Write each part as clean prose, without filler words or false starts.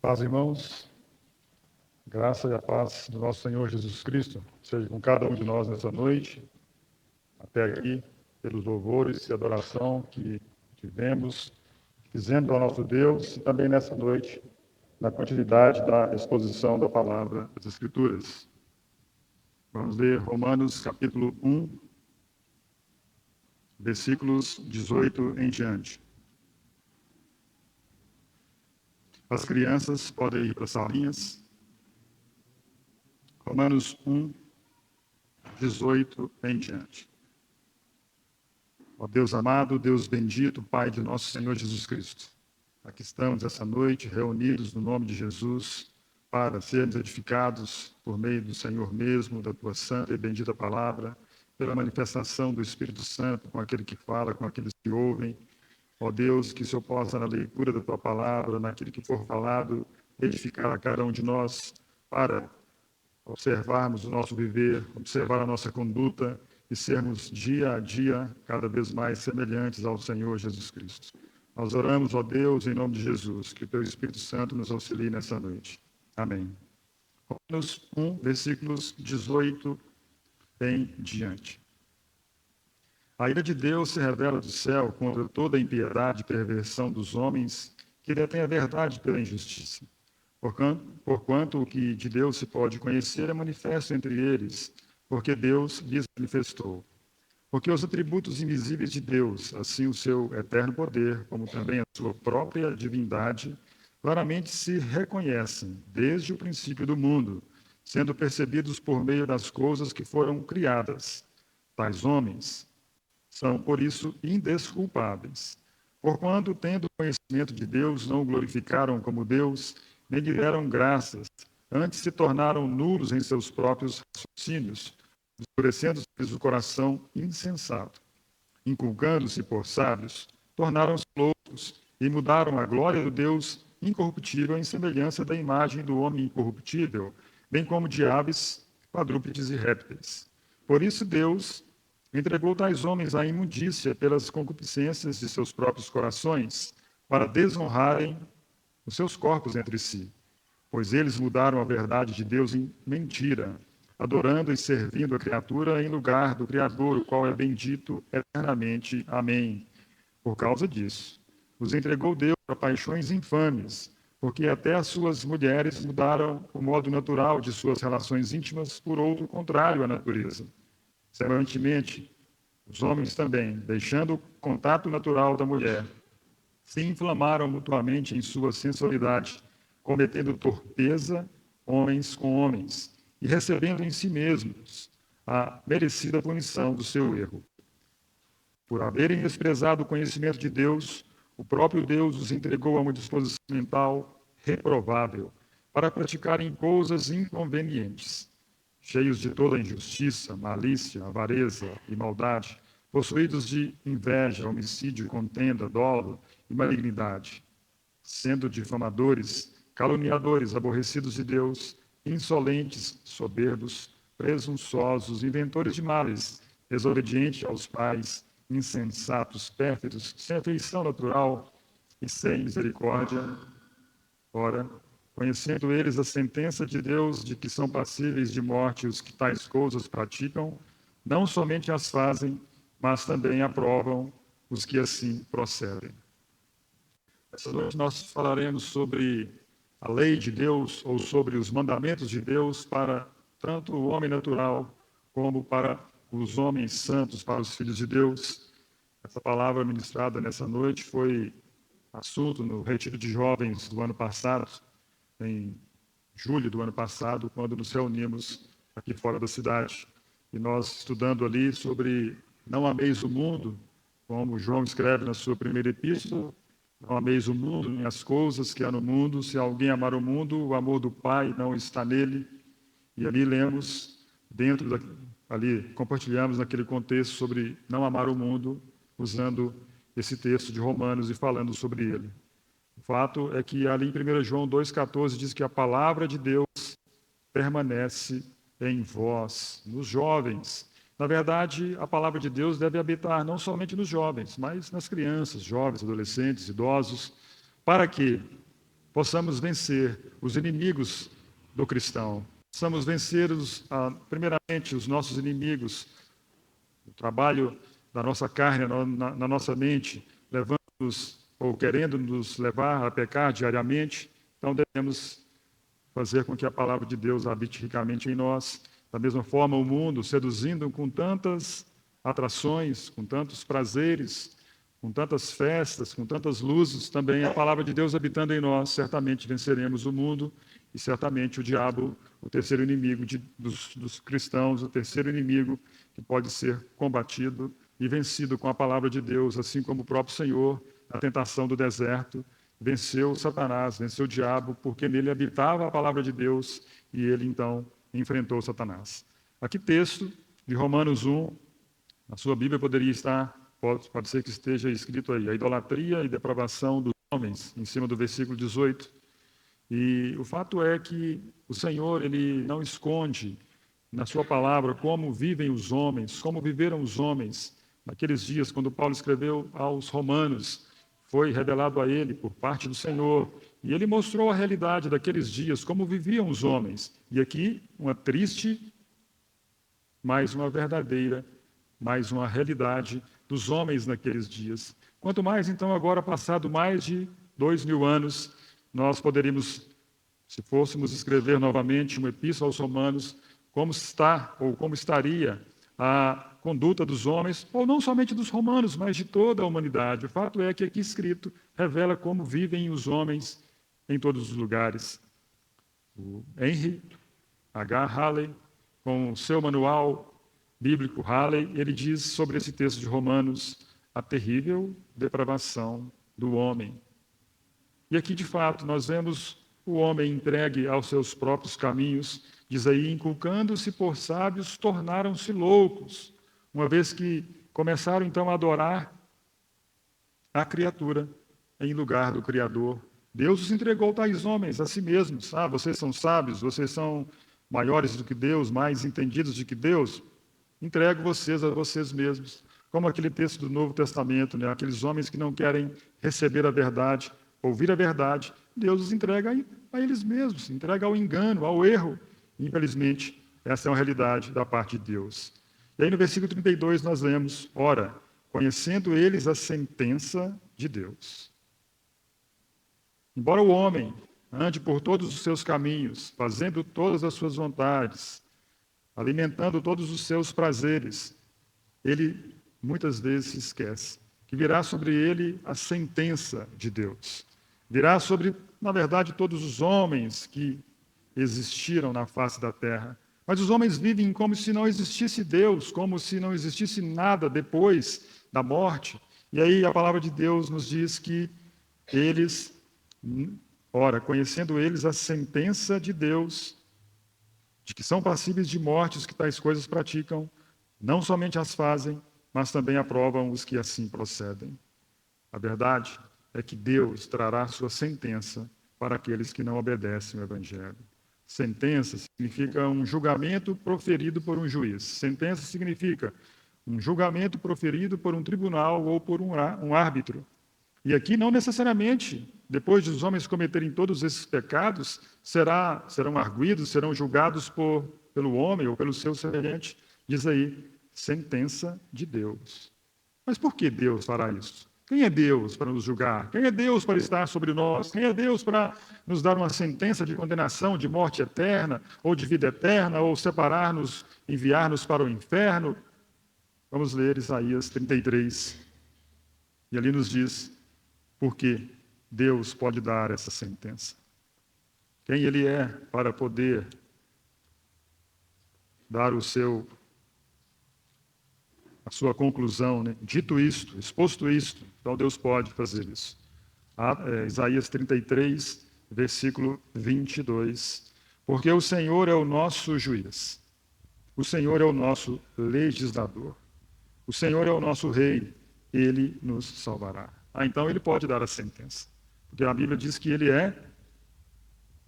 Paz, irmãos, graça e a paz do nosso Senhor Jesus Cristo seja com cada um de nós nessa noite, até aqui, pelos louvores e adoração que tivemos, fizemos ao nosso Deus, e também nessa noite, na continuidade da exposição da palavra das Escrituras. Vamos ler Romanos capítulo 1, versículos 18 em diante. As crianças podem ir para as salinhas. Romanos 1, 18 em diante. Ó Deus amado, Deus bendito, Pai de nosso Senhor Jesus Cristo, aqui estamos essa noite reunidos no nome de Jesus para sermos edificados por meio do Senhor mesmo, da Tua santa e bendita palavra, pela manifestação do Espírito Santo com aquele que fala, com aqueles que ouvem. Ó Deus, que o Senhor possa, na leitura da Tua palavra, naquilo que for falado, edificar a cada um de nós para observarmos o nosso viver, observar a nossa conduta e sermos dia a dia cada vez mais semelhantes ao Senhor Jesus Cristo. Nós oramos, ó Deus, em nome de Jesus, que o Teu Espírito Santo nos auxilie nessa noite. Amém. Romanos 1, versículos 18 em diante. A ira de Deus se revela do céu contra toda a impiedade e perversão dos homens que detêm a verdade pela injustiça. Porquanto o que de Deus se pode conhecer é manifesto entre eles, porque Deus lhes manifestou. Porque os atributos invisíveis de Deus, assim o seu eterno poder, como também a sua própria divindade, claramente se reconhecem desde o princípio do mundo, sendo percebidos por meio das coisas que foram criadas. Tais homens são, por isso, indesculpáveis. Porquanto, tendo conhecimento de Deus, não o glorificaram como Deus, nem lhe deram graças, antes se tornaram nulos em seus próprios raciocínios, endurecendo-se o coração insensato. Inculcando-se por sábios, tornaram-se loucos e mudaram a glória do Deus incorruptível em semelhança da imagem do homem incorruptível, bem como de aves, quadrúpedes e répteis. Por isso Deus entregou tais homens à imundícia pelas concupiscências de seus próprios corações, para desonrarem os seus corpos entre si, pois eles mudaram a verdade de Deus em mentira, adorando e servindo a criatura em lugar do Criador, o qual é bendito eternamente. Amém. Por causa disso, os entregou Deus a paixões infames, porque até as suas mulheres mudaram o modo natural de suas relações íntimas por outro contrário à natureza. Semelhantemente, os homens também, deixando o contato natural da mulher, se inflamaram mutuamente em sua sensualidade, cometendo torpeza homens com homens, e recebendo em si mesmos a merecida punição do seu erro. Por haverem desprezado o conhecimento de Deus, o próprio Deus os entregou a uma disposição mental reprovável, para praticarem coisas inconvenientes, cheios de toda injustiça, malícia, avareza e maldade, possuídos de inveja, homicídio, contenda, dolo e malignidade, sendo difamadores, caluniadores, aborrecidos de Deus, insolentes, soberbos, presunçosos, inventores de males, desobedientes aos pais, insensatos, pérfidos, sem afeição natural e sem misericórdia. Ora, conhecendo eles a sentença de Deus de que são passíveis de morte os que tais coisas praticam, não somente as fazem, mas também aprovam os que assim procedem. Essa noite nós falaremos sobre a lei de Deus ou sobre os mandamentos de Deus para tanto o homem natural como para os homens santos, para os filhos de Deus. Essa palavra ministrada nessa noite foi assunto no retiro de jovens do ano passado, em julho do ano passado, quando nos reunimos aqui fora da cidade. E nós estudando ali sobre não ameis o mundo, como João escreve na sua primeira epístola, não ameis o mundo nem as coisas que há no mundo. Se alguém amar o mundo, o amor do Pai não está nele. E ali lemos, ali compartilhamos naquele contexto sobre não amar o mundo, usando esse texto de Romanos e falando sobre ele. O fato é que ali em 1 João 2,14 diz que a palavra de Deus permanece em vós, nos jovens. Na verdade, a palavra de Deus deve habitar não somente nos jovens, mas nas crianças, jovens, adolescentes, idosos. Para quê? possamos vencer os inimigos do cristão. Possamos vencer, primeiramente, os nossos inimigos, o trabalho da nossa carne na nossa mente, levando-nos ou querendo nos levar a pecar diariamente. Então, devemos fazer com que a palavra de Deus habite ricamente em nós. Da mesma forma, o mundo, seduzindo com tantas atrações, com tantos prazeres, com tantas festas, com tantas luzes, também a palavra de Deus habitando em nós, certamente venceremos o mundo e certamente o diabo, o terceiro inimigo dos cristãos, o terceiro inimigo que pode ser combatido e vencido com a palavra de Deus, assim como o próprio Senhor, na tentação do deserto, venceu Satanás, venceu o diabo, porque nele habitava a palavra de Deus e ele então enfrentou Satanás. Aqui texto de Romanos 1, na sua Bíblia poderia estar, pode ser que esteja escrito aí, a idolatria e depravação dos homens, em cima do versículo 18. E o fato é que o Senhor, ele não esconde na sua palavra como vivem os homens, como viveram os homens naqueles dias, quando Paulo escreveu aos Romanos, foi revelado a ele por parte do Senhor, e ele mostrou a realidade daqueles dias, como viviam os homens. E aqui, uma triste, mas uma verdadeira, mais uma realidade dos homens naqueles dias. Quanto mais, então, agora, passado mais de 2000 anos, nós poderíamos, se fôssemos escrever novamente uma epístola aos Romanos, como está ou como estaria a conduta dos homens, ou não somente dos romanos, mas de toda a humanidade. O fato é que aqui escrito revela como vivem os homens em todos os lugares. O Henry H. Halley, com o seu manual bíblico Halley, ele diz sobre esse texto de Romanos a terrível depravação do homem. E aqui, de fato, nós vemos o homem entregue aos seus próprios caminhos, diz aí, inculcando-se por sábios, tornaram-se loucos, uma vez que começaram então a adorar a criatura em lugar do Criador. Deus os entregou tais homens a si mesmos. Ah, vocês são sábios, vocês são maiores do que Deus, mais entendidos do que Deus. Entrego vocês a vocês mesmos. Como aquele texto do Novo Testamento, né? Aqueles homens que não querem receber a verdade, ouvir a verdade, Deus os entrega a eles mesmos, entrega ao engano, ao erro. Infelizmente, essa é uma realidade da parte de Deus. E aí no versículo 32 nós lemos, ora, conhecendo eles a sentença de Deus. Embora o homem ande por todos os seus caminhos, fazendo todas as suas vontades, alimentando todos os seus prazeres, ele muitas vezes se esquece que virá sobre ele a sentença de Deus. Virá sobre, na verdade, todos os homens que existiram na face da terra. Mas os homens vivem como se não existisse Deus, como se não existisse nada depois da morte. E aí a palavra de Deus nos diz que eles, ora, conhecendo eles a sentença de Deus, de que são passíveis de morte os que tais coisas praticam, não somente as fazem, mas também aprovam os que assim procedem. A verdade é que Deus trará sua sentença para aqueles que não obedecem ao Evangelho. Sentença significa um julgamento proferido por um juiz. Sentença significa um julgamento proferido por um tribunal ou por um árbitro. E aqui não necessariamente, depois de os homens cometerem todos esses pecados, serão arguidos, serão julgados pelo homem ou pelo seu semelhante. Diz aí, sentença de Deus. Mas por que Deus fará isso? Quem é Deus para nos julgar? Quem é Deus para estar sobre nós? Quem é Deus para nos dar uma sentença de condenação, de morte eterna, ou de vida eterna, ou separar-nos, enviar-nos para o inferno? Vamos ler Isaías 33. E ali nos diz por que Deus pode dar essa sentença. Quem Ele é para poder dar a sua conclusão, né? Dito isto, exposto isto, então Deus pode fazer isso. Isaías 33, versículo 22. Porque o Senhor é o nosso juiz, o Senhor é o nosso legislador, o Senhor é o nosso rei, Ele nos salvará. Então Ele pode dar a sentença, porque a Bíblia diz que Ele é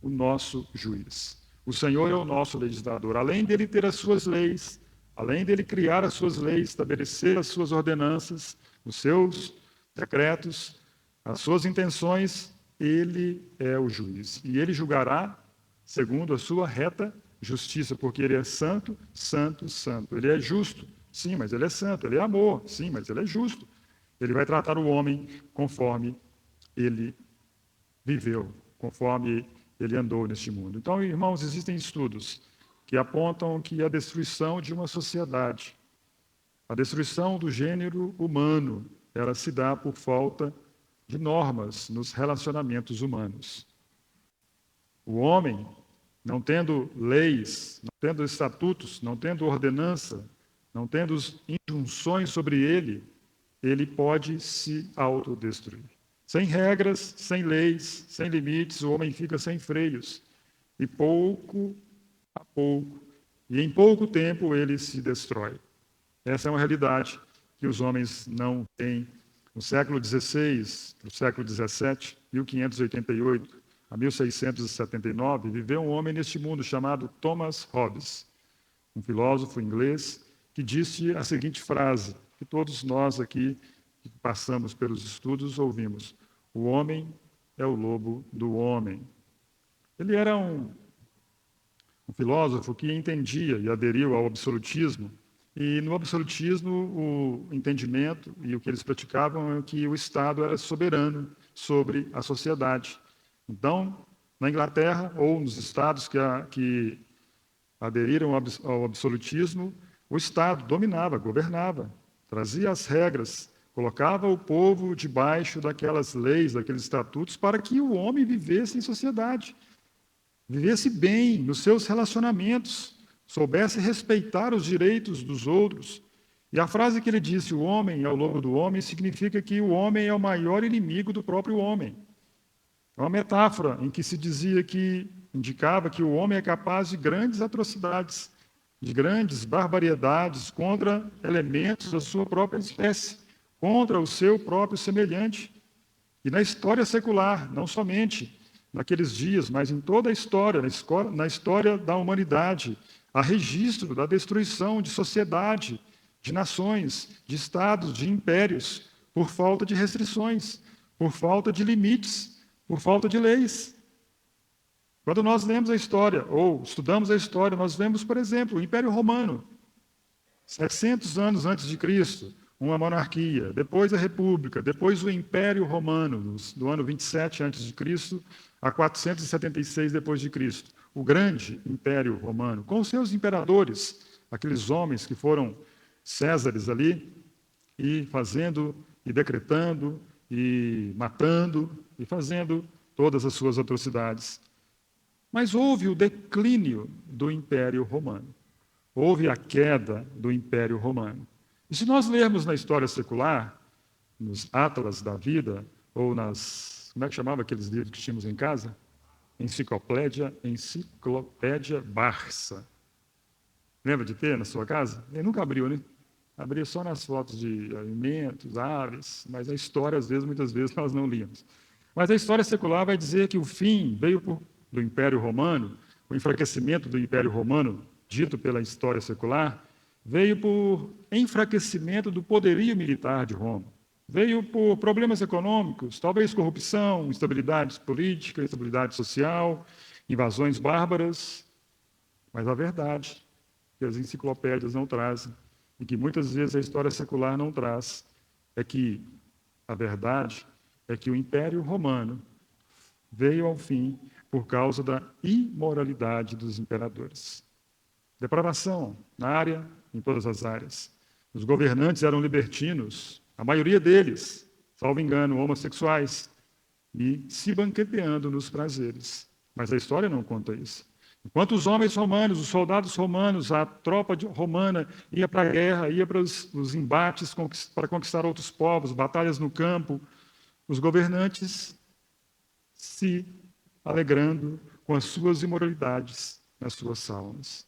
o nosso juiz. O Senhor é o nosso legislador. Além dele ter as suas leis, além dele criar as suas leis, estabelecer as suas ordenanças, os seus decretos, as suas intenções, ele é o juiz. E ele julgará segundo a sua reta justiça, porque ele é santo, santo, santo. Ele é justo, sim, mas ele é santo. Ele é amor, sim, mas ele é justo. Ele vai tratar o homem conforme ele viveu, conforme ele andou neste mundo. Então, irmãos, existem estudos que apontam que a destruição de uma sociedade, a destruição do gênero humano, ela se dá por falta de normas nos relacionamentos humanos. O homem, não tendo leis, não tendo estatutos, não tendo ordenança, não tendo injunções sobre ele, ele pode se autodestruir. Sem regras, sem leis, sem limites, o homem fica sem freios. E pouco a pouco, e em pouco tempo, ele se destrói. Essa é uma realidade que os homens não têm. No século XVI, no século XVII, 1588 a 1679, viveu um homem neste mundo chamado Thomas Hobbes, um filósofo inglês, que disse a seguinte frase, que todos nós aqui que passamos pelos estudos ouvimos: o homem é o lobo do homem. Ele era um filósofo que entendia e aderiu ao absolutismo, e no absolutismo o entendimento e o que eles praticavam é que o Estado era soberano sobre a sociedade. Então, na Inglaterra ou nos estados que aderiram ao absolutismo, o Estado dominava, governava, trazia as regras, colocava o povo debaixo daquelas leis, daqueles estatutos, para que o homem vivesse em sociedade, vivesse bem nos seus relacionamentos, soubesse respeitar os direitos dos outros. E a frase que ele disse, o homem é o lobo do homem, significa que o homem é o maior inimigo do próprio homem. É uma metáfora em que se dizia que, indicava que o homem é capaz de grandes atrocidades, de grandes barbaridades contra elementos da sua própria espécie, contra o seu próprio semelhante. E na história secular, não somente naqueles dias, mas em toda a história, na história da humanidade, há registro da destruição de sociedade, de nações, de estados, de impérios, por falta de restrições, por falta de limites, por falta de leis. Quando nós lemos a história, ou estudamos a história, nós vemos, por exemplo, o Império Romano, 700 anos antes de Cristo, uma monarquia, depois a República, depois o Império Romano, do ano 27 antes de Cristo a 476 depois de Cristo. O grande Império Romano, com os seus imperadores, aqueles homens que foram Césares ali, e fazendo, e decretando, e matando, e fazendo todas as suas atrocidades. Mas houve o declínio do Império Romano. Houve a queda do Império Romano. E se nós lermos na história secular, nos Atlas da Vida, ou nas... Como é que chamava aqueles livros que tínhamos em casa? Enciclopédia Barça. Lembra de ter na sua casa? Ele nunca abriu, né? Abria só nas fotos de alimentos, aves, mas a história, muitas vezes, nós não líamos. Mas a história secular vai dizer que o fim veio do Império Romano, o enfraquecimento do Império Romano, dito pela história secular, veio por enfraquecimento do poderio militar de Roma. Veio por problemas econômicos, talvez corrupção, instabilidade política, instabilidade social, invasões bárbaras. Mas a verdade, que as enciclopédias não trazem, e que muitas vezes a história secular não traz, é que a verdade é que o Império Romano veio ao fim por causa da imoralidade dos imperadores. Depravação na área, em todas as áreas. Os governantes eram libertinos, a maioria deles, salvo engano, homossexuais, e se banqueteando nos prazeres. Mas a história não conta isso. Enquanto os homens romanos, os soldados romanos, a tropa romana ia para a guerra, ia para os embates para conquistar outros povos, batalhas no campo, os governantes se alegrando com as suas imoralidades nas suas saunas.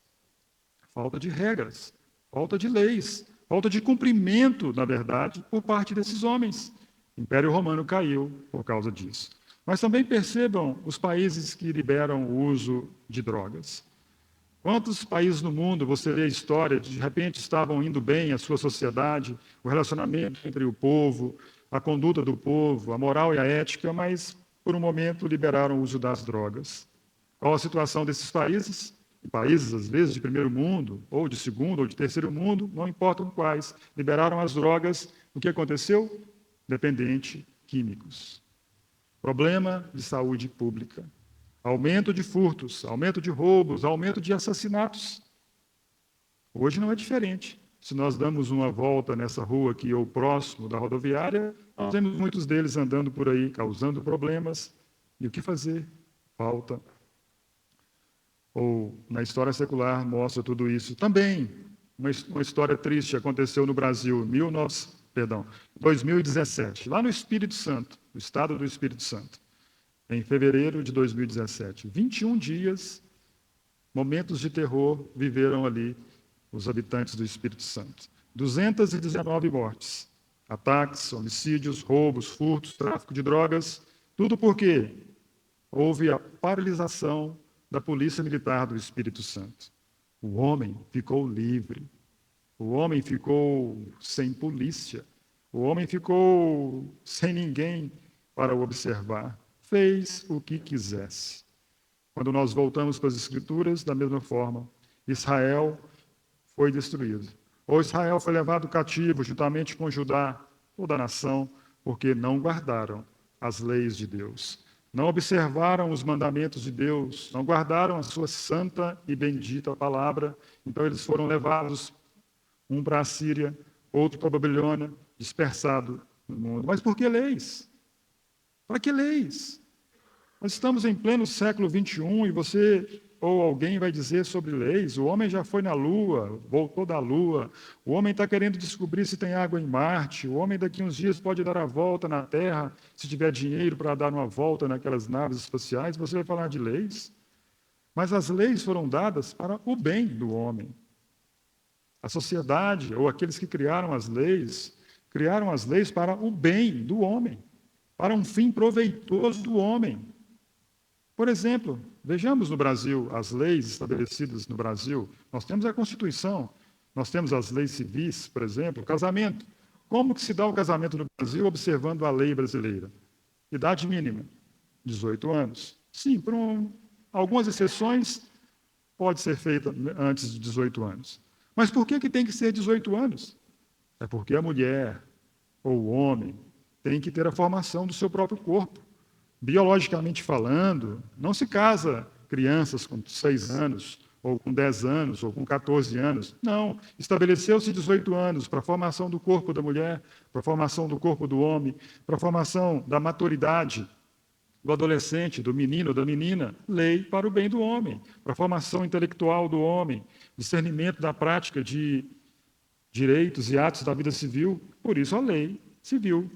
Falta de regras, falta de leis, falta de cumprimento, na verdade, por parte desses homens. O Império Romano caiu por causa disso. Mas também percebam os países que liberam o uso de drogas. Quantos países no mundo, você lê a história, de repente estavam indo bem a sua sociedade, o relacionamento entre o povo, a conduta do povo, a moral e a ética, mas por um momento, liberaram o uso das drogas. Qual a situação desses países? Países, às vezes, de primeiro mundo, ou de segundo, ou de terceiro mundo, não importam quais, liberaram as drogas. O que aconteceu? Dependente químicos. Problema de saúde pública. Aumento de furtos, aumento de roubos, aumento de assassinatos. Hoje não é diferente. Se nós damos uma volta nessa rua aqui ou próximo da rodoviária, nós vemos muitos deles andando por aí, causando problemas. E o que fazer? Falta. Ou na história secular mostra tudo isso. Também, uma história triste aconteceu no Brasil, 2017, lá no Espírito Santo, no estado do Espírito Santo, em fevereiro de 2017. 21 dias, momentos de terror viveram ali os habitantes do Espírito Santo. 219 mortes, ataques, homicídios, roubos, furtos, tráfico de drogas, tudo porque houve a paralisação da Polícia Militar do Espírito Santo. O homem ficou livre. O homem ficou sem polícia. O homem ficou sem ninguém para o observar. Fez o que quisesse. Quando nós voltamos para as Escrituras, da mesma forma, Israel foi destruído. Ou Israel foi levado cativo, juntamente com Judá, toda a nação, porque não guardaram as leis de Deus. Não observaram os mandamentos de Deus, não guardaram a sua santa e bendita palavra. Então eles foram levados, um para a Síria, outro para a Babilônia, dispersado no mundo. Mas por que leis? Para que leis? Nós estamos em pleno século XXI e você ou alguém vai dizer sobre leis. O homem já foi na Lua, voltou da Lua. O homem está querendo descobrir se tem água em Marte. O homem daqui a uns dias pode dar a volta na Terra, se tiver dinheiro para dar uma volta naquelas naves espaciais. Você vai falar de leis? Mas as leis foram dadas para o bem do homem. A sociedade, ou aqueles que criaram as leis para o bem do homem, para um fim proveitoso do homem. Por exemplo, vejamos no Brasil as leis estabelecidas no Brasil. Nós temos a Constituição, nós temos as leis civis, por exemplo, casamento. Como que se dá o casamento no Brasil observando a lei brasileira? Idade mínima, 18 anos. Sim, por algumas exceções, pode ser feita antes de 18 anos. Mas por que tem que ser 18 anos? É porque a mulher ou o homem tem que ter a formação do seu próprio corpo. Biologicamente falando, não se casa crianças com 6 anos, ou com 10 anos, ou com 14 anos. Não, estabeleceu-se 18 anos para a formação do corpo da mulher, para a formação do corpo do homem, para a formação da maturidade do adolescente, do menino, da menina. Lei para o bem do homem, para a formação intelectual do homem, discernimento da prática de direitos e atos da vida civil. Por isso a lei civil.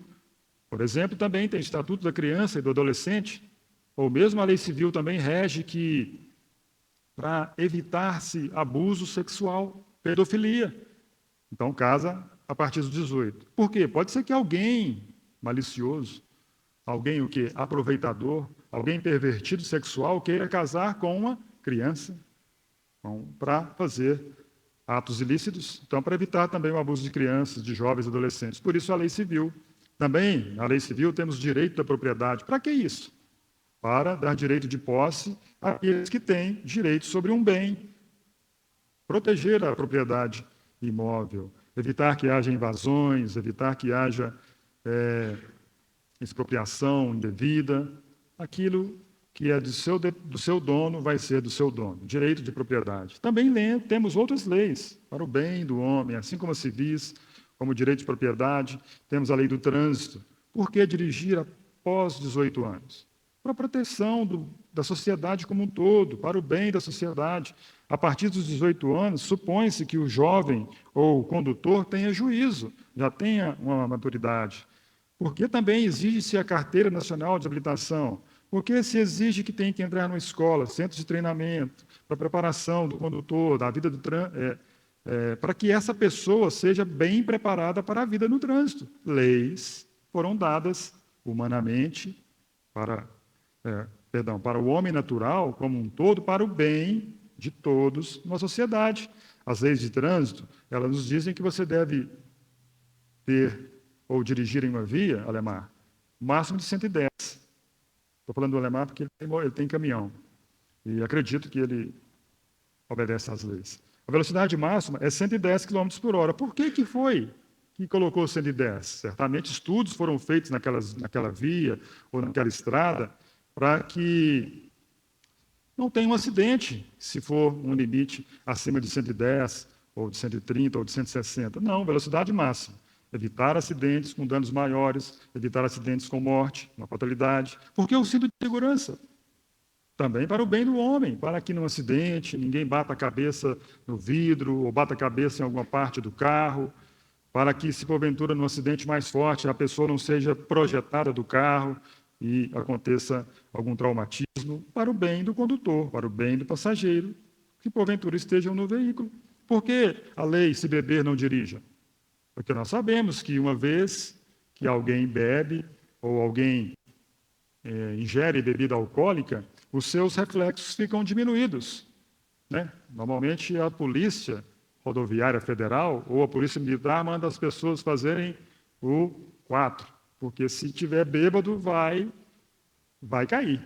Por exemplo, também tem o Estatuto da Criança e do Adolescente, ou mesmo a lei civil também rege que, para evitar-se abuso sexual, pedofilia. Então, casa a partir dos 18. Por quê? Pode ser que alguém malicioso, alguém o quê? Aproveitador, alguém pervertido sexual queira casar com uma criança para fazer atos ilícitos, então para evitar também o abuso de crianças, de jovens e adolescentes. Por isso a lei civil. Também, na lei civil, temos direito da propriedade. Para que isso? Para dar direito de posse àqueles que têm direito sobre um bem. Proteger a propriedade imóvel. Evitar que haja invasões, evitar que haja expropriação indevida. Aquilo que é do seu dono vai ser do seu dono. Direito de propriedade. Também temos outras leis para o bem do homem, assim como as civis, como direito de propriedade, temos a lei do trânsito. Por que dirigir após 18 anos? Para a proteção da sociedade como um todo, para o bem da sociedade. A partir dos 18 anos, supõe-se que o jovem ou o condutor tenha juízo, já tenha uma maturidade. Porque também exige-se a Carteira Nacional de Habilitação. Porque se exige que tem que entrar numa escola, centro de treinamento, para a preparação do condutor, da vida do trânsito, para que essa pessoa seja bem preparada para a vida no trânsito. Leis foram dadas humanamente para o homem natural como um todo, para o bem de todos numa sociedade. As leis de trânsito, elas nos dizem que você deve ter ou dirigir em uma via, Alemar, máximo de 110. Estou falando do alemão porque ele tem caminhão. E acredito que ele obedece às leis. A velocidade máxima é 110 km por hora. Por que foi que colocou 110? Certamente estudos foram feitos naquela via ou naquela estrada para que não tenha um acidente se for um limite acima de 110, ou de 130, ou de 160. Não, velocidade máxima. Evitar acidentes com danos maiores, evitar acidentes com morte, uma fatalidade. Porque o cinto de segurança também para o bem do homem, para que num acidente ninguém bata a cabeça no vidro ou bata a cabeça em alguma parte do carro, para que, se porventura num acidente mais forte, a pessoa não seja projetada do carro e aconteça algum traumatismo, para o bem do condutor, para o bem do passageiro, que porventura estejam no veículo. Por que a lei, se beber, não dirija? Porque nós sabemos que uma vez que alguém bebe ou alguém ingere bebida alcoólica, os seus reflexos ficam diminuídos, né? Normalmente a Polícia Rodoviária Federal ou a Polícia Militar manda as pessoas fazerem o 4, porque se tiver bêbado vai cair.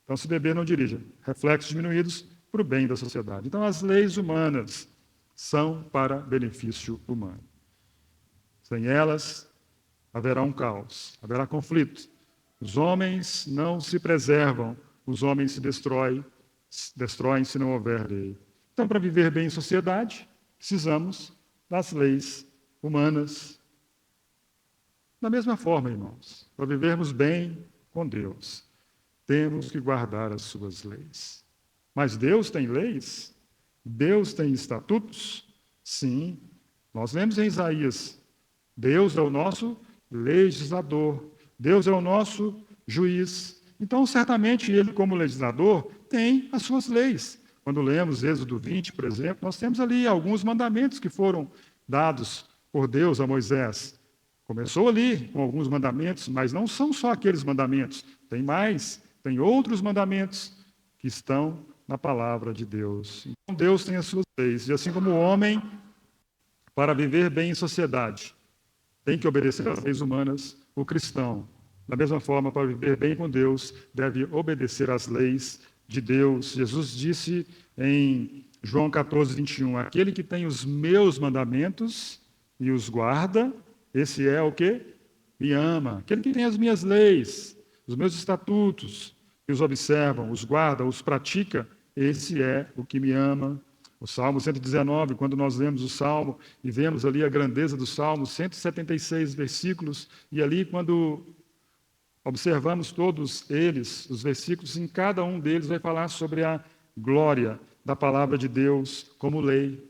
Então, se beber, não dirija. Reflexos diminuídos para o bem da sociedade. Então, as leis humanas são para benefício humano. Sem elas, haverá um caos, haverá conflito. Os homens não se preservam, os homens se destroem se não houver lei. Então, para viver bem em sociedade, precisamos das leis humanas. Da mesma forma, irmãos, para vivermos bem com Deus, temos que guardar as suas leis. Mas Deus tem leis? Deus tem estatutos? Sim. Nós lemos em Isaías, Deus é o nosso legislador, Deus é o nosso juiz. Então, certamente, ele, como legislador, tem as suas leis. Quando lemos Êxodo 20, por exemplo, nós temos ali alguns mandamentos que foram dados por Deus a Moisés. Começou ali com alguns mandamentos, mas não são só aqueles mandamentos. Tem mais, tem outros mandamentos que estão na palavra de Deus. Então, Deus tem as suas leis. E assim como o homem, para viver bem em sociedade, tem que obedecer às leis humanas, o cristão, da mesma forma, para viver bem com Deus, deve obedecer às leis de Deus. Jesus disse em João 14, 21, aquele que tem os meus mandamentos e os guarda, esse é o que? Me ama. Aquele que tem as minhas leis, os meus estatutos, e os observam, os guarda, os pratica, esse é o que me ama. O Salmo 119, quando nós lemos o Salmo e vemos ali a grandeza do Salmo, 176 versículos, e ali quando observamos todos eles, os versículos, em cada um deles vai falar sobre a glória da palavra de Deus como lei.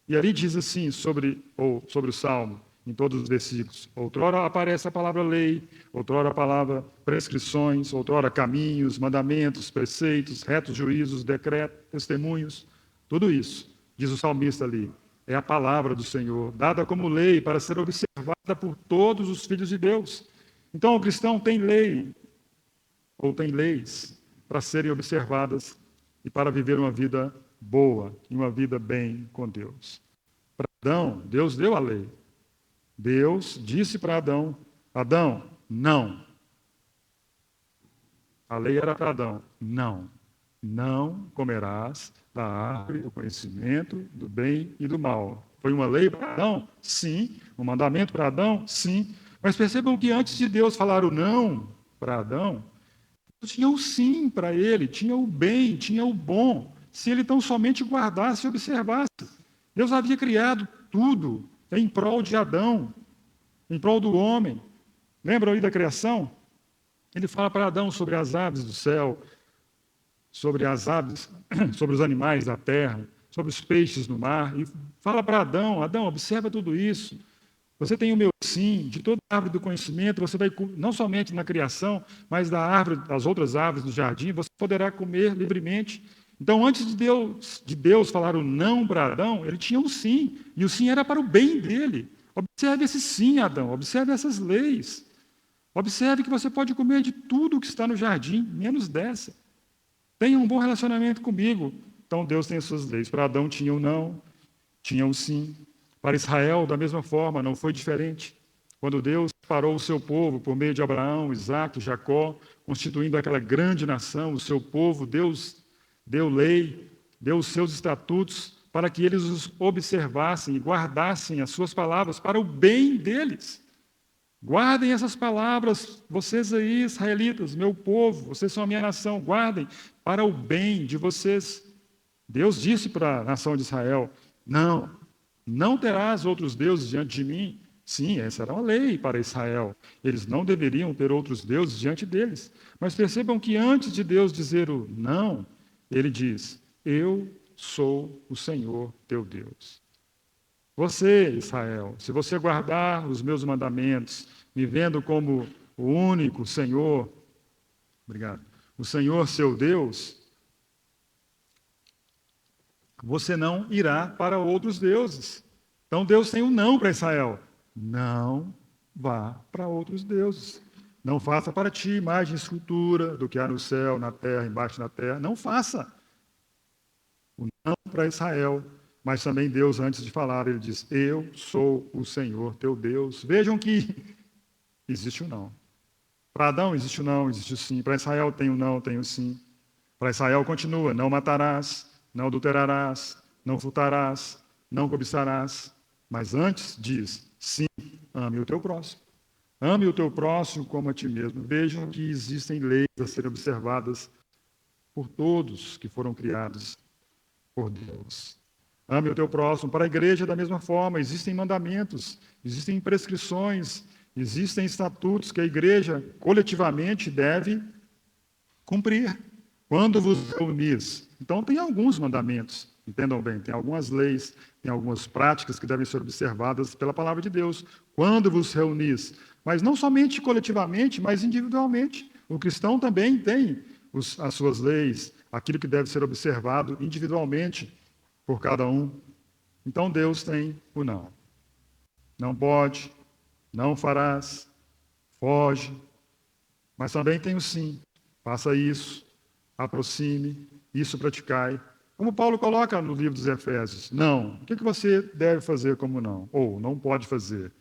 E ali diz assim sobre o Salmo, em todos os versículos. Outrora aparece a palavra lei, outrora a palavra prescrições, outrora caminhos, mandamentos, preceitos, retos juízos, decretos, testemunhos. Tudo isso, diz o salmista ali, é a palavra do Senhor, dada como lei para ser observada por todos os filhos de Deus. Então, o cristão tem lei, ou tem leis, para serem observadas e para viver uma vida boa e uma vida bem com Deus. Para Adão, Deus deu a lei. Deus disse para Adão, Adão, não. A lei era para Adão, não comerás da árvore do conhecimento do bem e do mal. Foi uma lei para Adão? Sim. Um mandamento para Adão? Sim. Mas percebam que antes de Deus falar o não para Adão, tinha o sim para ele, tinha o bem, tinha o bom, se ele tão somente guardasse e observasse. Deus havia criado tudo em prol de Adão, em prol do homem. Lembram aí da criação? Ele fala para Adão sobre as aves do céu, sobre as aves, sobre os animais da terra, sobre os peixes no mar, e fala para Adão, Adão, observa tudo isso. Você tem o meu sim, de toda a árvore do conhecimento, você vai, não somente na criação, mas das outras árvores do jardim, você poderá comer livremente. Então, antes de Deus falar o não para Adão, ele tinha um sim, e o sim era para o bem dele. Observe esse sim, Adão, observe essas leis. Observe que você pode comer de tudo que está no jardim, menos dessa. Tenha um bom relacionamento comigo. Então, Deus tem as suas leis. Para Adão tinha o não, tinha o sim. Para Israel, da mesma forma, não foi diferente. Quando Deus separou o seu povo por meio de Abraão, Isaque, Jacó, constituindo aquela grande nação, o seu povo. Deus deu lei, deu os seus estatutos para que eles os observassem e guardassem as suas palavras para o bem deles. Guardem essas palavras, vocês aí, israelitas, meu povo, vocês são a minha nação, guardem para o bem de vocês. Deus disse para a nação de Israel: não terás outros deuses diante de mim. Sim, essa era uma lei para Israel. Eles não deveriam ter outros deuses diante deles. Mas percebam que antes de Deus dizer o não, ele diz: eu sou o Senhor teu Deus. Você, Israel, se você guardar os meus mandamentos, me vendo como o único Senhor, obrigado, o Senhor seu Deus, você não irá para outros deuses. Então Deus tem um não para Israel. Não vá para outros deuses. Não faça para ti imagem e escultura do que há no céu, na terra, embaixo da terra. Não faça. O não para Israel. Mas também Deus, antes de falar, ele diz: eu sou o Senhor teu Deus. Vejam que existe o não. Para Adão existe o não, existe o sim. Para Israel tem o não, tem o sim. Para Israel continua: não matarás, não adulterarás, não furtarás, não cobiçarás. Mas antes diz: sim, ame o teu próximo. Ame o teu próximo como a ti mesmo. Vejam que existem leis a serem observadas por todos que foram criados por Deus. Ame o teu próximo. Para a igreja, da mesma forma, existem mandamentos, existem prescrições, existem estatutos que a igreja coletivamente deve cumprir. Quando vos reunis. Então, tem alguns mandamentos, entendam bem, tem algumas leis, tem algumas práticas que devem ser observadas pela palavra de Deus. Quando vos reunis. Mas não somente coletivamente, mas individualmente. O cristão também tem as suas leis, aquilo que deve ser observado individualmente por cada um. Então Deus tem o não. Não pode, não farás, foge. Mas também tem o sim. Faça isso, aproxime, isso praticai. Como Paulo coloca no livro dos Efésios. Não. O que você deve fazer como não? Ou não pode fazer?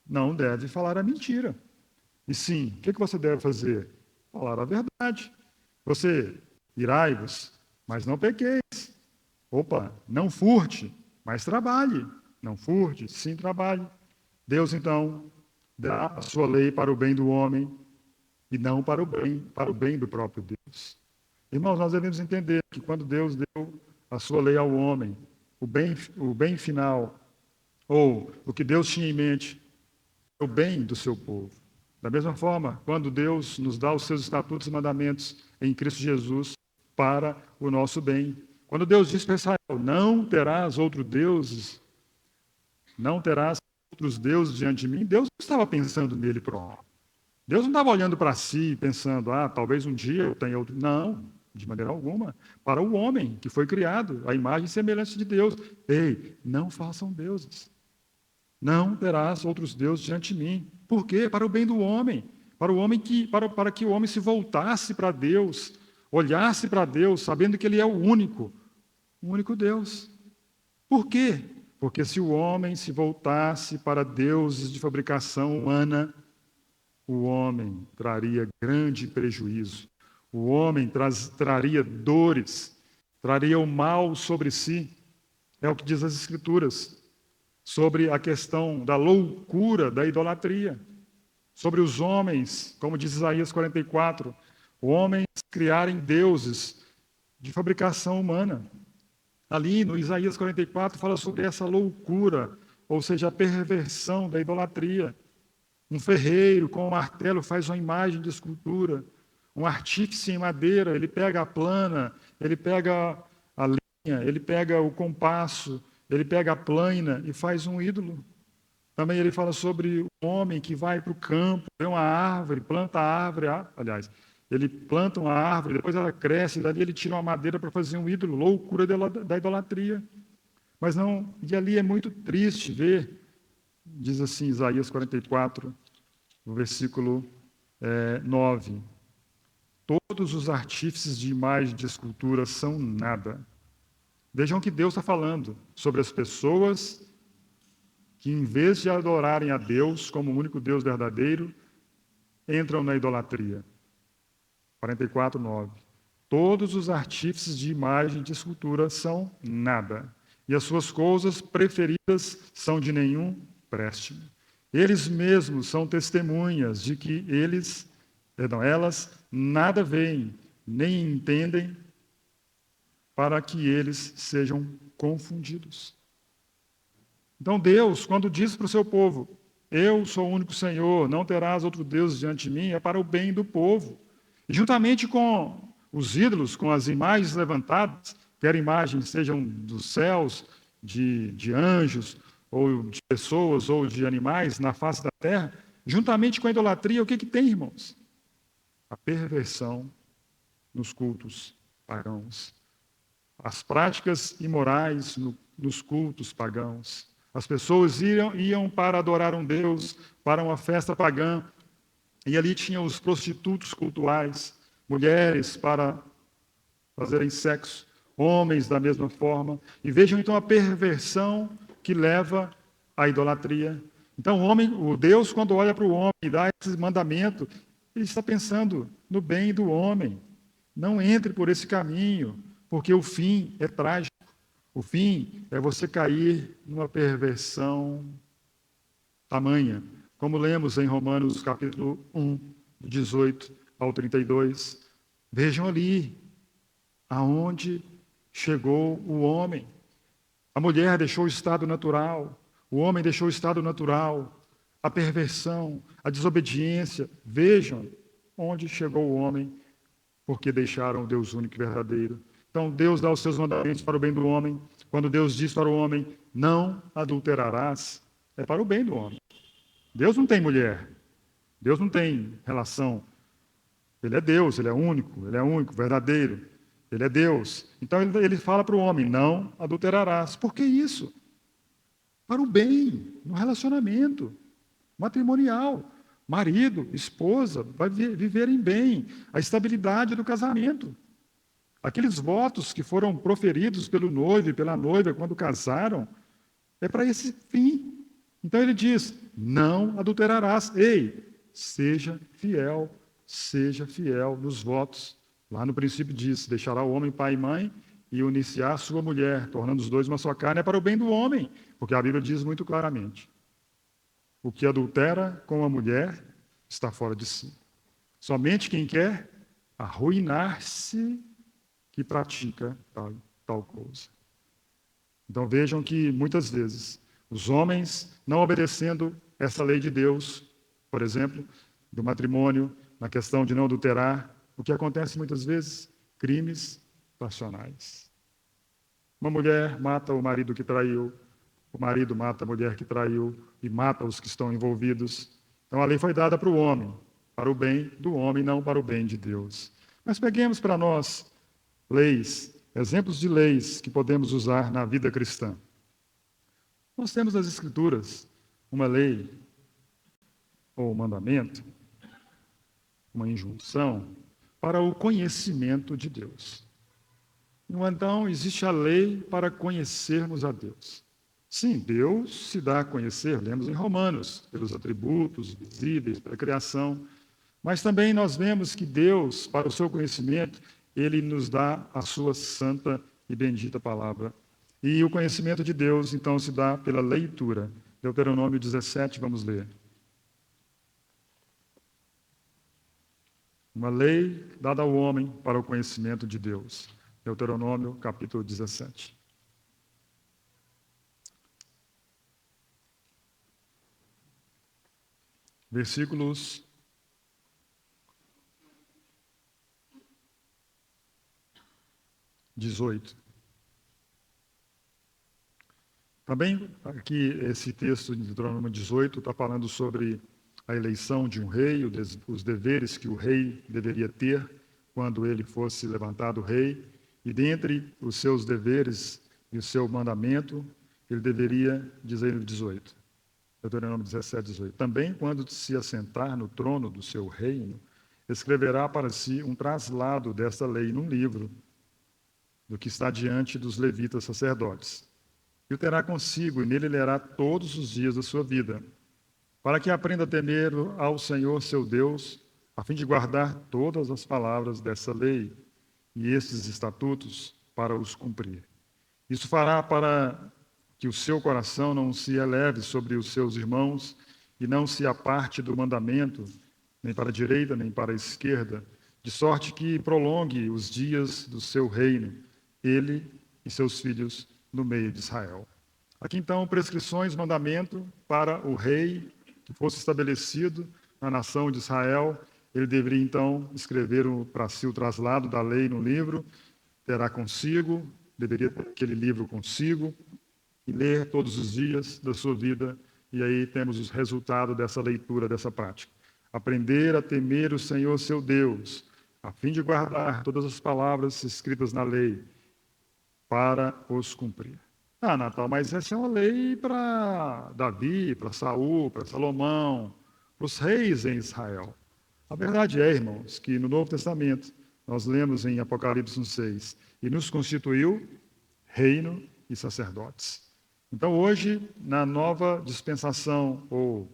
Não deve falar a mentira. E sim, o que você deve fazer? Falar a verdade. Você, irai-vos, mas não pequeis. Opa, não furte, mas trabalhe. Não furte, sim trabalhe. Deus, então, dá a sua lei para o bem do homem e não para o bem do próprio Deus. Irmãos, nós devemos entender que quando Deus deu a sua lei ao homem, o bem final, ou o que Deus tinha em mente, é o bem do seu povo. Da mesma forma, quando Deus nos dá os seus estatutos e mandamentos em Cristo Jesus para o nosso bem. Quando Deus diz para Israel: não terás outros deuses diante de mim, Deus não estava pensando nele próprio. Deus não estava olhando para si pensando: talvez um dia eu tenha outro. Não, de maneira alguma. Para o homem que foi criado, a imagem e semelhança de Deus. Ei, não façam deuses. Não terás outros deuses diante de mim. Por quê? Para o bem do homem. Para que o homem se voltasse para Deus, olhasse para Deus, sabendo que Ele é o único Deus. Por quê? Porque se o homem se voltasse para deuses de fabricação humana, o homem traria grande prejuízo. O homem traria dores, traria o mal sobre si. É o que diz as Escrituras sobre a questão da loucura da idolatria. Sobre os homens, como diz Isaías 44, homens criarem deuses de fabricação humana. Ali no Isaías 44 fala sobre essa loucura, ou seja, a perversão da idolatria. Um ferreiro com um martelo faz uma imagem de escultura. Um artífice em madeira, ele pega a plana, ele pega a linha, ele pega o compasso, ele pega a plana e faz um ídolo. Também ele fala sobre o homem que vai para o campo, vê uma árvore, planta a árvore, ele planta uma árvore, depois ela cresce, e dali ele tira uma madeira para fazer um ídolo, loucura da idolatria. Mas não, e ali é muito triste ver, diz assim Isaías 44, no versículo 9. Todos os artífices de imagem de escultura são nada. Vejam que Deus está falando sobre as pessoas que, em vez de adorarem a Deus como o único Deus verdadeiro, entram na idolatria. 44:9. Todos os artífices de imagem de escultura são nada, e as suas coisas preferidas são de nenhum préstimo. Eles mesmos são testemunhas de que elas nada veem, nem entendem, para que eles sejam confundidos. Então Deus, quando diz para o seu povo, eu sou o único Senhor, não terás outro Deus diante de mim, é para o bem do povo. E juntamente com os ídolos, com as imagens levantadas, quer imagens sejam dos céus, de anjos, ou de pessoas, ou de animais na face da terra, juntamente com a idolatria, o que tem, irmãos? A perversão nos cultos pagãos. As práticas imorais nos cultos pagãos. As pessoas iam para adorar um Deus, para uma festa pagã, e ali tinham os prostitutos cultuais, mulheres para fazerem sexo, homens da mesma forma. E vejam então a perversão que leva à idolatria. Então o Deus, quando olha para o homem e dá esse mandamento, ele está pensando no bem do homem. Não entre por esse caminho, porque o fim é trágico. O fim é você cair numa perversão tamanha, como lemos em Romanos capítulo 1, 18 ao 32. Vejam ali aonde chegou o homem. A mulher deixou o estado natural, o homem deixou o estado natural, a perversão, a desobediência. Vejam onde chegou o homem, porque deixaram o Deus único e verdadeiro. Então, Deus dá os seus mandamentos para o bem do homem. Quando Deus diz para o homem, não adulterarás, é para o bem do homem. Deus não tem mulher. Deus não tem relação. Ele é Deus, ele é único, verdadeiro. Ele é Deus. Então, ele fala para o homem, não adulterarás. Por que isso? Para o bem, no relacionamento matrimonial. Marido, esposa, vai viverem bem. A estabilidade do casamento. Aqueles votos que foram proferidos pelo noivo e pela noiva quando casaram, é para esse fim. Então ele diz, não adulterarás. Ei, seja fiel nos votos. Lá no princípio diz, deixará o homem pai e mãe e unir-se à sua mulher, tornando os dois uma só carne, é para o bem do homem. Porque a Bíblia diz muito claramente, o que adultera com a mulher está fora de si. Somente quem quer arruinar-se que pratica tal coisa. Então vejam que muitas vezes os homens, não obedecendo essa lei de Deus, por exemplo, do matrimônio, na questão de não adulterar, o que acontece muitas vezes? Crimes passionais. Uma mulher mata o marido que traiu, o marido mata a mulher que traiu e mata os que estão envolvidos. Então a lei foi dada para o homem, para o bem do homem, não para o bem de Deus. Mas peguemos para nós leis, exemplos de leis que podemos usar na vida cristã. Nós temos nas Escrituras uma lei, ou um mandamento, uma injunção, para o conhecimento de Deus. Então, existe a lei para conhecermos a Deus. Sim, Deus se dá a conhecer, lemos em Romanos, pelos atributos visíveis, pela criação, mas também nós vemos que Deus, para o seu conhecimento, Ele nos dá a sua santa e bendita palavra. E o conhecimento de Deus, então, se dá pela leitura. Deuteronômio 17, vamos ler. Uma lei dada ao homem para o conhecimento de Deus. Deuteronômio, capítulo 17. Versículos 18. Também aqui esse texto de Deuteronômio 18 está falando sobre a eleição de um rei, os deveres que o rei deveria ter quando ele fosse levantado rei, e dentre os seus deveres e o seu mandamento, ele deveria dizer no 18, Deuteronômio 17, 18, também quando se assentar no trono do seu reino, escreverá para si um traslado desta lei num livro, do que está diante dos levitas sacerdotes. e o terá consigo, e nele lerá todos os dias da sua vida, para que aprenda a temer ao Senhor seu Deus, a fim de guardar todas as palavras dessa lei e estes estatutos para os cumprir. Isso fará para que o seu coração não se eleve sobre os seus irmãos e não se aparte do mandamento, nem para a direita, nem para a esquerda, de sorte que prolongue os dias do seu reino, ele e seus filhos no meio de Israel. Aqui então, prescrições, mandamento para o rei que fosse estabelecido na nação de Israel. Ele deveria então escrever para si o traslado da lei no livro, terá consigo, deveria ter aquele livro consigo e ler todos os dias da sua vida. E aí temos os resultados dessa leitura, dessa prática. Aprender a temer o Senhor seu Deus, a fim de guardar todas as palavras escritas na lei, para os cumprir. Ah, Natal, mas essa é uma lei para Davi, para Saul, para Salomão, para os reis em Israel. A verdade é, irmãos, que no Novo Testamento, nós lemos em Apocalipse 1:6, e nos constituiu reino e sacerdotes. Então, hoje, na nova dispensação, ou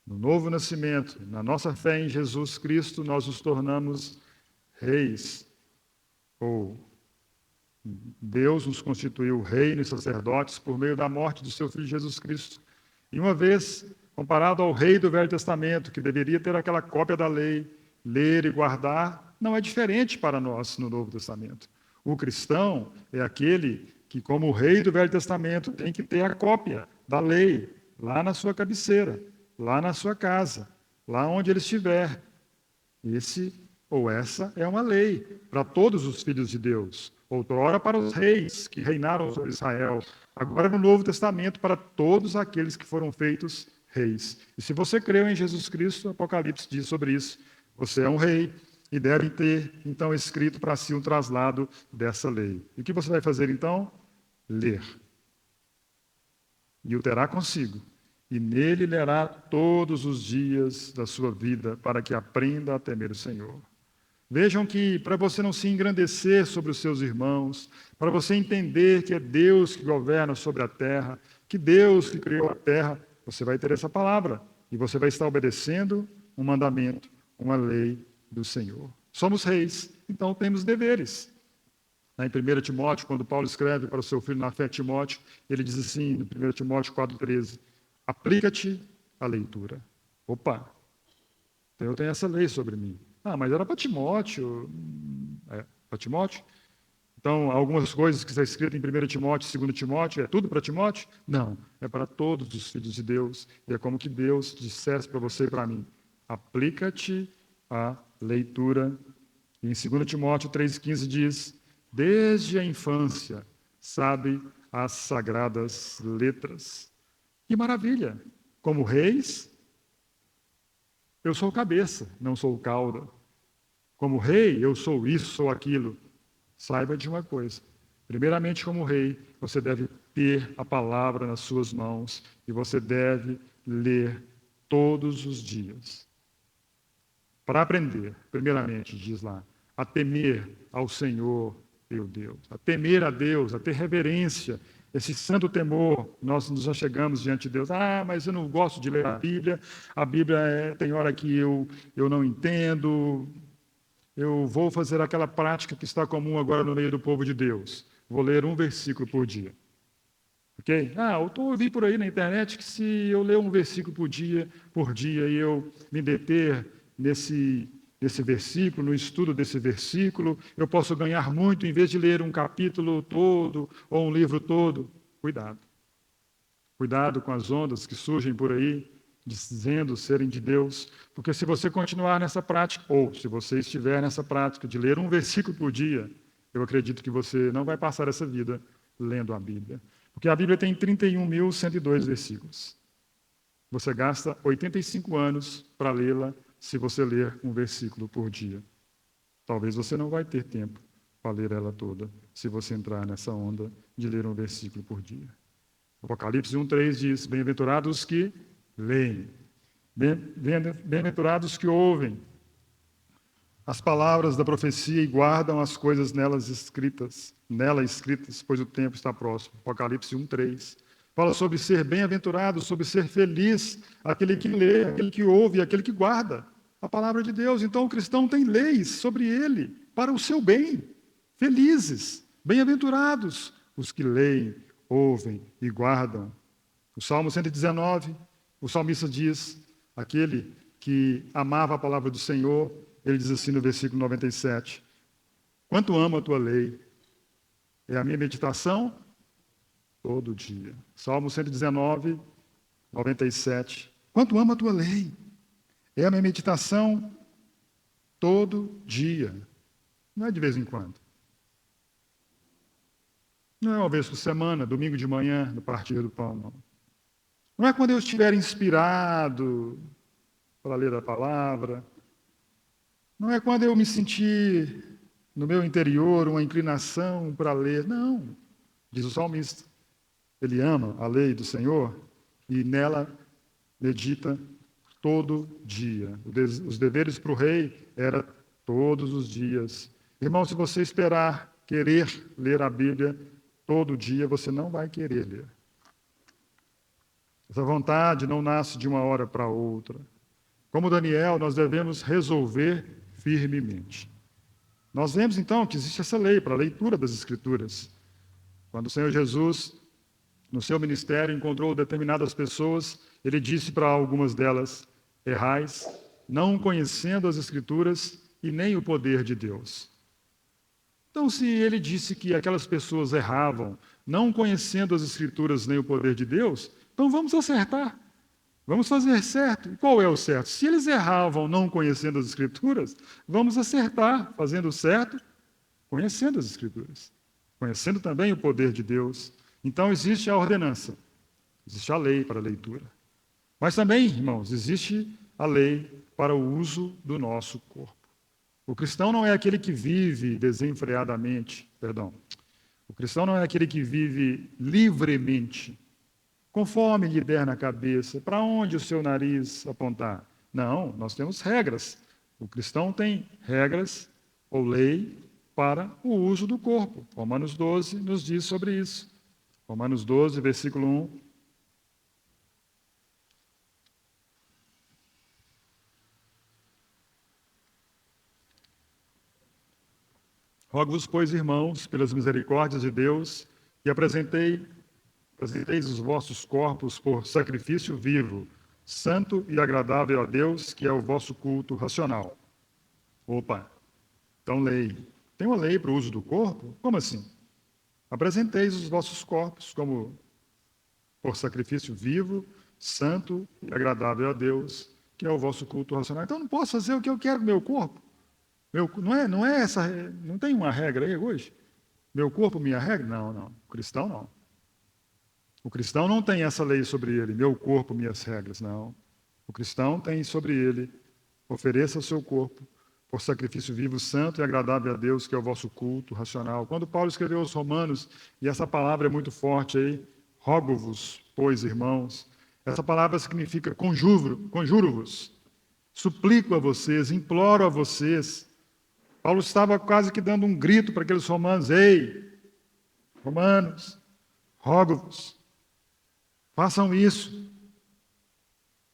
no novo nascimento, na nossa fé em Jesus Cristo, nós nos tornamos reis, ou Deus nos constituiu reino e sacerdotes por meio da morte do seu Filho Jesus Cristo. E uma vez, comparado ao rei do Velho Testamento, que deveria ter aquela cópia da lei, ler e guardar, não é diferente para nós no Novo Testamento. O cristão é aquele que, como o rei do Velho Testamento, tem que ter a cópia da lei lá na sua cabeceira, lá na sua casa, lá onde ele estiver. Esse ou essa é uma lei para todos os filhos de Deus. Outrora para os reis que reinaram sobre Israel. Agora no Novo Testamento para todos aqueles que foram feitos reis. E se você creu em Jesus Cristo, Apocalipse diz sobre isso. Você é um rei e deve ter, então, escrito para si um traslado dessa lei. E o que você vai fazer, então? Ler. E o terá consigo. E nele lerá todos os dias da sua vida, para que aprenda a temer o Senhor. Vejam que, para você não se engrandecer sobre os seus irmãos, para você entender que é Deus que governa sobre a terra, que Deus que criou a terra, você vai ter essa palavra. E você vai estar obedecendo um mandamento, uma lei do Senhor. Somos reis, então temos deveres. Em 1 Timóteo, quando Paulo escreve para o seu filho na fé, Timóteo, ele diz assim, no 1 Timóteo 4,13, aplica-te à leitura. Opa, eu tenho essa lei sobre mim. Ah, mas era para Timóteo. Para Timóteo? Então, algumas coisas que está escrito em 1 Timóteo, 2 Timóteo, é tudo para Timóteo? Não, é para todos os filhos de Deus. E é como que Deus dissesse para você e para mim, aplica-te à leitura. E em 2 Timóteo 3,15 diz, desde a infância, sabe as sagradas letras. Que maravilha! Como reis, eu sou cabeça, não sou cauda. Como rei, eu sou isso, sou aquilo. Saiba de uma coisa. Primeiramente, como rei, você deve ter a palavra nas suas mãos e você deve ler todos os dias. Para aprender, primeiramente, diz lá, a temer ao Senhor, teu Deus. A temer a Deus, a ter reverência, esse santo temor, nós nos achegamos diante de Deus. Ah, mas eu não gosto de ler a Bíblia tem hora que eu não entendo, eu vou fazer aquela prática que está comum agora no meio do povo de Deus. Vou ler um versículo por dia. Ok? Eu ouvi por aí na internet que se eu ler um versículo por dia e eu me deter nesse versículo, no estudo desse versículo, eu posso ganhar muito em vez de ler um capítulo todo ou um livro todo. Cuidado. Cuidado com as ondas que surgem por aí, dizendo serem de Deus, porque se você continuar nessa prática, ou se você estiver nessa prática de ler um versículo por dia, eu acredito que você não vai passar essa vida lendo a Bíblia. Porque a Bíblia tem 31.102 versículos. Você gasta 85 anos para lê-la se você ler um versículo por dia. Talvez você não vai ter tempo para ler ela toda, se você entrar nessa onda de ler um versículo por dia. Apocalipse 1,3 diz, bem-aventurados os que leem, bem-aventurados os que ouvem, as palavras da profecia e guardam as coisas nela escritas, pois o tempo está próximo. Apocalipse 1:3. Fala sobre ser bem-aventurado, sobre ser feliz, aquele que lê, aquele que ouve, aquele que guarda a palavra de Deus. Então o cristão tem leis sobre ele, para o seu bem. Felizes, bem-aventurados os que leem, ouvem e guardam. O Salmo 119, o salmista diz, aquele que amava a palavra do Senhor, ele diz assim no versículo 97, quanto amo a tua lei, é a minha meditação todo dia. Salmo 119, 97, quanto amo a tua lei, é a minha meditação todo dia. Não é de vez em quando. Não é uma vez por semana, domingo de manhã, no partir do pão, não. Não é quando eu estiver inspirado para ler a palavra. Não é quando eu me sentir no meu interior uma inclinação para ler. Não, diz o salmista. Ele ama a lei do Senhor e nela medita todo dia. Os deveres para o rei era todos os dias. Irmão, se você esperar querer ler a Bíblia todo dia, você não vai querer ler. Essa vontade não nasce de uma hora para outra. Como Daniel, nós devemos resolver firmemente. Nós vemos então que existe essa lei para a leitura das Escrituras. Quando o Senhor Jesus, no seu ministério, encontrou determinadas pessoas, ele disse para algumas delas: errais, não conhecendo as Escrituras e nem o poder de Deus. Então, se ele disse que aquelas pessoas erravam, não conhecendo as Escrituras nem o poder de Deus, então vamos acertar. Vamos fazer certo. E qual é o certo? Se eles erravam não conhecendo as Escrituras, vamos acertar fazendo certo, conhecendo as Escrituras. Conhecendo também o poder de Deus. Então existe a ordenança, existe a lei para a leitura. Mas também, irmãos, existe a lei para o uso do nosso corpo. O cristão não é aquele que vive desenfreadamente, O cristão não é aquele que vive livremente, conforme lhe der na cabeça, para onde o seu nariz apontar. Não, nós temos regras. O cristão tem regras ou lei para o uso do corpo. Romanos 12 nos diz sobre isso. Romanos 12, versículo 1. Rogo-vos, pois, irmãos, pelas misericórdias de Deus, que apresenteis os vossos corpos por sacrifício vivo, santo e agradável a Deus, que é o vosso culto racional. Opa, então lei. Tem uma lei para o uso do corpo? Como assim? Apresenteis os vossos corpos como por sacrifício vivo, santo e agradável a Deus, que é o vosso culto racional. Então não posso fazer o que eu quero com meu corpo? Não tem uma regra aí hoje? Meu corpo, minha regra? Não. O cristão não. O cristão não tem essa lei sobre ele, meu corpo, minhas regras, não. O cristão tem sobre ele, ofereça o seu corpo por sacrifício vivo, santo e agradável a Deus, que é o vosso culto racional. Quando Paulo escreveu aos Romanos, e essa palavra é muito forte aí, rogo-vos, pois, irmãos, essa palavra significa conjuro-vos, suplico a vocês, imploro a vocês. Paulo estava quase que dando um grito para aqueles romanos: ei, romanos, rogo-vos, façam isso.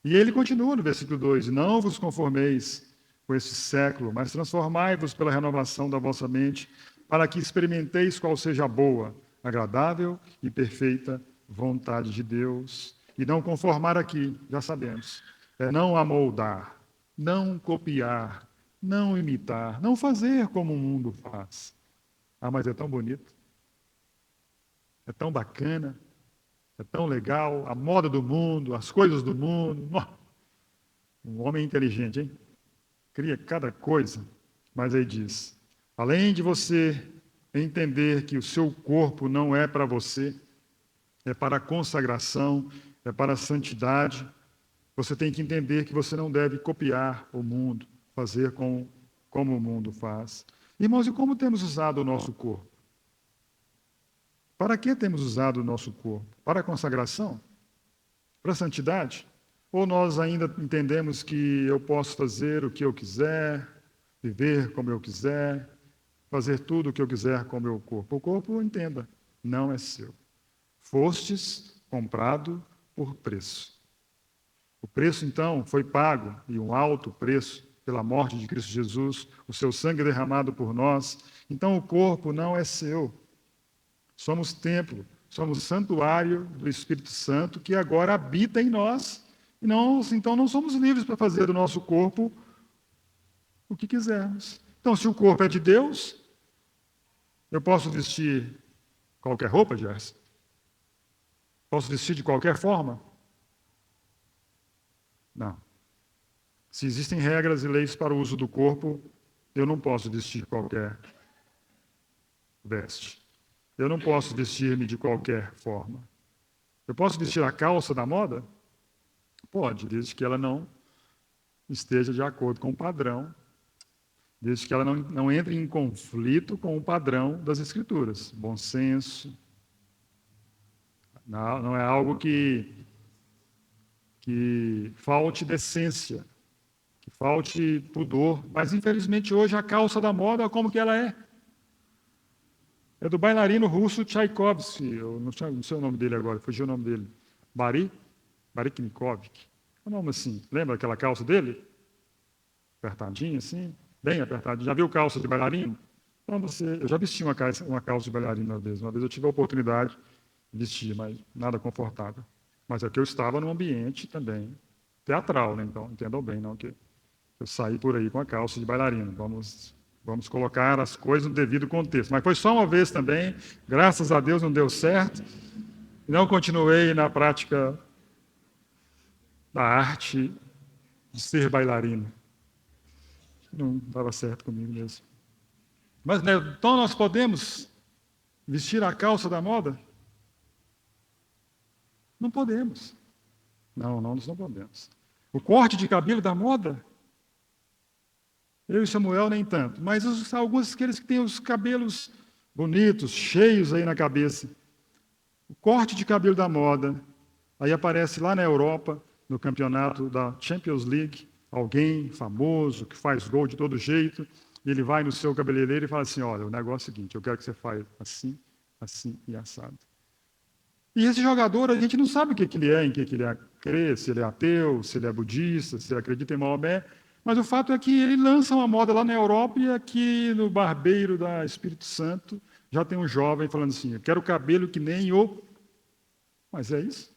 E ele continua no versículo 2: não vos conformeis com esse século, mas transformai-vos pela renovação da vossa mente, para que experimenteis qual seja a boa, agradável e perfeita vontade de Deus. E não conformar aqui, já sabemos, é não amoldar, não copiar, não imitar, não fazer como o mundo faz. Ah, mas é tão bonito, é tão bacana, é tão legal, a moda do mundo, as coisas do mundo. Um homem inteligente, hein? Cria cada coisa. Mas aí diz, além de você entender que o seu corpo não é para você, é para a consagração, é para a santidade, você tem que entender que você não deve copiar o mundo, fazer como o mundo faz. Irmãos, e como temos usado o nosso corpo? Para que temos usado o nosso corpo? Para a consagração? Para a santidade? Ou nós ainda entendemos que eu posso fazer o que eu quiser, viver como eu quiser, fazer tudo o que eu quiser com o meu corpo. O corpo, entenda, não é seu. Fostes comprado por preço. O preço, então, foi pago, e um alto preço, pela morte de Cristo Jesus, o seu sangue derramado por nós. Então, o corpo não é seu. Somos templo, somos santuário do Espírito Santo que agora habita em nós. E nós, então, não somos livres para fazer do nosso corpo o que quisermos. Então, se o corpo é de Deus, eu posso vestir qualquer roupa, Gerson? Posso vestir de qualquer forma? Não. Se existem regras e leis para o uso do corpo, eu não posso vestir qualquer veste. Eu não posso vestir-me de qualquer forma. Eu posso vestir a calça da moda? Pode, desde que ela não esteja de acordo com o padrão, desde que ela não entre em conflito com o padrão das Escrituras. Bom senso. Não é algo que falte decência, que falte pudor. Mas, infelizmente, hoje a calça da moda, como que ela é? É do bailarino russo Tchaikovsky, eu não sei o nome dele agora, fugiu o nome dele. Bariknikov. É um nome assim. Lembra aquela calça dele? Apertadinha assim, bem apertadinha. Já viu calça de bailarino? Então eu já vesti uma calça de bailarino uma vez. Uma vez eu tive a oportunidade de vestir, mas nada confortável. Mas é que eu estava num ambiente também teatral, né? Então, entendam bem, não que eu saí por aí com a calça de bailarino. Vamos colocar as coisas no devido contexto. Mas foi só uma vez também, graças a Deus não deu certo. Não continuei na prática da arte de ser bailarino. Não dava certo comigo mesmo. Mas, né, então nós podemos vestir a calça da moda? Não podemos. Não, nós não podemos. O corte de cabelo da moda? Eu e Samuel nem tanto. Mas alguns aqueles que têm os cabelos bonitos, cheios aí na cabeça. O corte de cabelo da moda. Aí aparece lá na Europa, no campeonato da Champions League, alguém famoso, que faz gol de todo jeito, e ele vai no seu cabeleireiro e fala assim, olha, o negócio é o seguinte, eu quero que você faça assim, assim e assado. E esse jogador, a gente não sabe o que ele é, em que ele crê, se ele é ateu, se ele é budista, se ele acredita em Maomé, mas o fato é que ele lança uma moda lá na Europa e aqui no barbeiro da Espírito Santo já tem um jovem falando assim, eu quero cabelo que nem o... Mas é isso?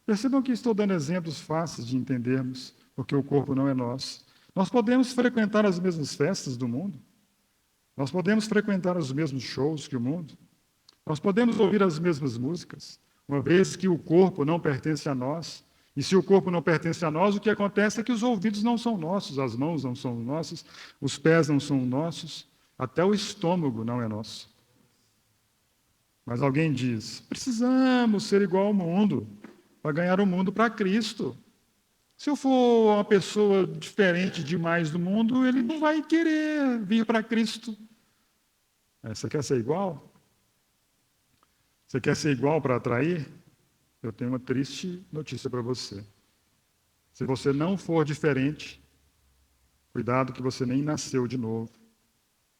Percebam que estou dando exemplos fáceis de entendermos, porque o corpo não é nosso. Nós podemos frequentar as mesmas festas do mundo. Nós podemos frequentar os mesmos shows que o mundo. Nós podemos ouvir as mesmas músicas, uma vez que o corpo não pertence a nós. E se o corpo não pertence a nós, o que acontece é que os ouvidos não são nossos, as mãos não são nossas, os pés não são nossos, até o estômago não é nosso. Mas alguém diz, precisamos ser igual ao mundo, para ganhar o mundo para Cristo. Se eu for uma pessoa diferente demais do mundo, ele não vai querer vir para Cristo. Você quer ser igual? Você quer ser igual para atrair? Eu tenho uma triste notícia para você. Se você não for diferente, cuidado que você nem nasceu de novo,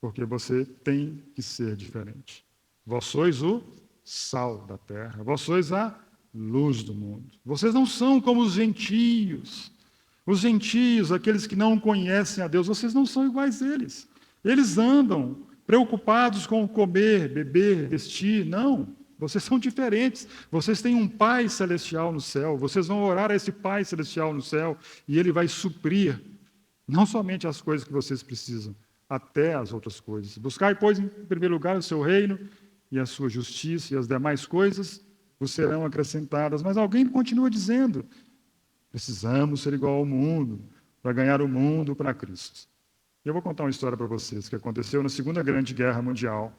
porque você tem que ser diferente. Vós sois o sal da terra, vós sois a luz do mundo. Vocês não são como os gentios. Os gentios, aqueles que não conhecem a Deus, vocês não são iguais a eles. Eles andam preocupados com comer, beber, vestir. Não, vocês são diferentes. Vocês têm um Pai celestial no céu. Vocês vão orar a esse Pai celestial no céu e Ele vai suprir não somente as coisas que vocês precisam, até as outras coisas. Buscai, pois, em primeiro lugar o seu reino e a sua justiça e as demais coisas vos serão acrescentadas. Mas alguém continua dizendo, precisamos ser igual ao mundo, para ganhar o mundo para Cristo. Eu vou contar uma história para vocês que aconteceu na Segunda Grande Guerra Mundial,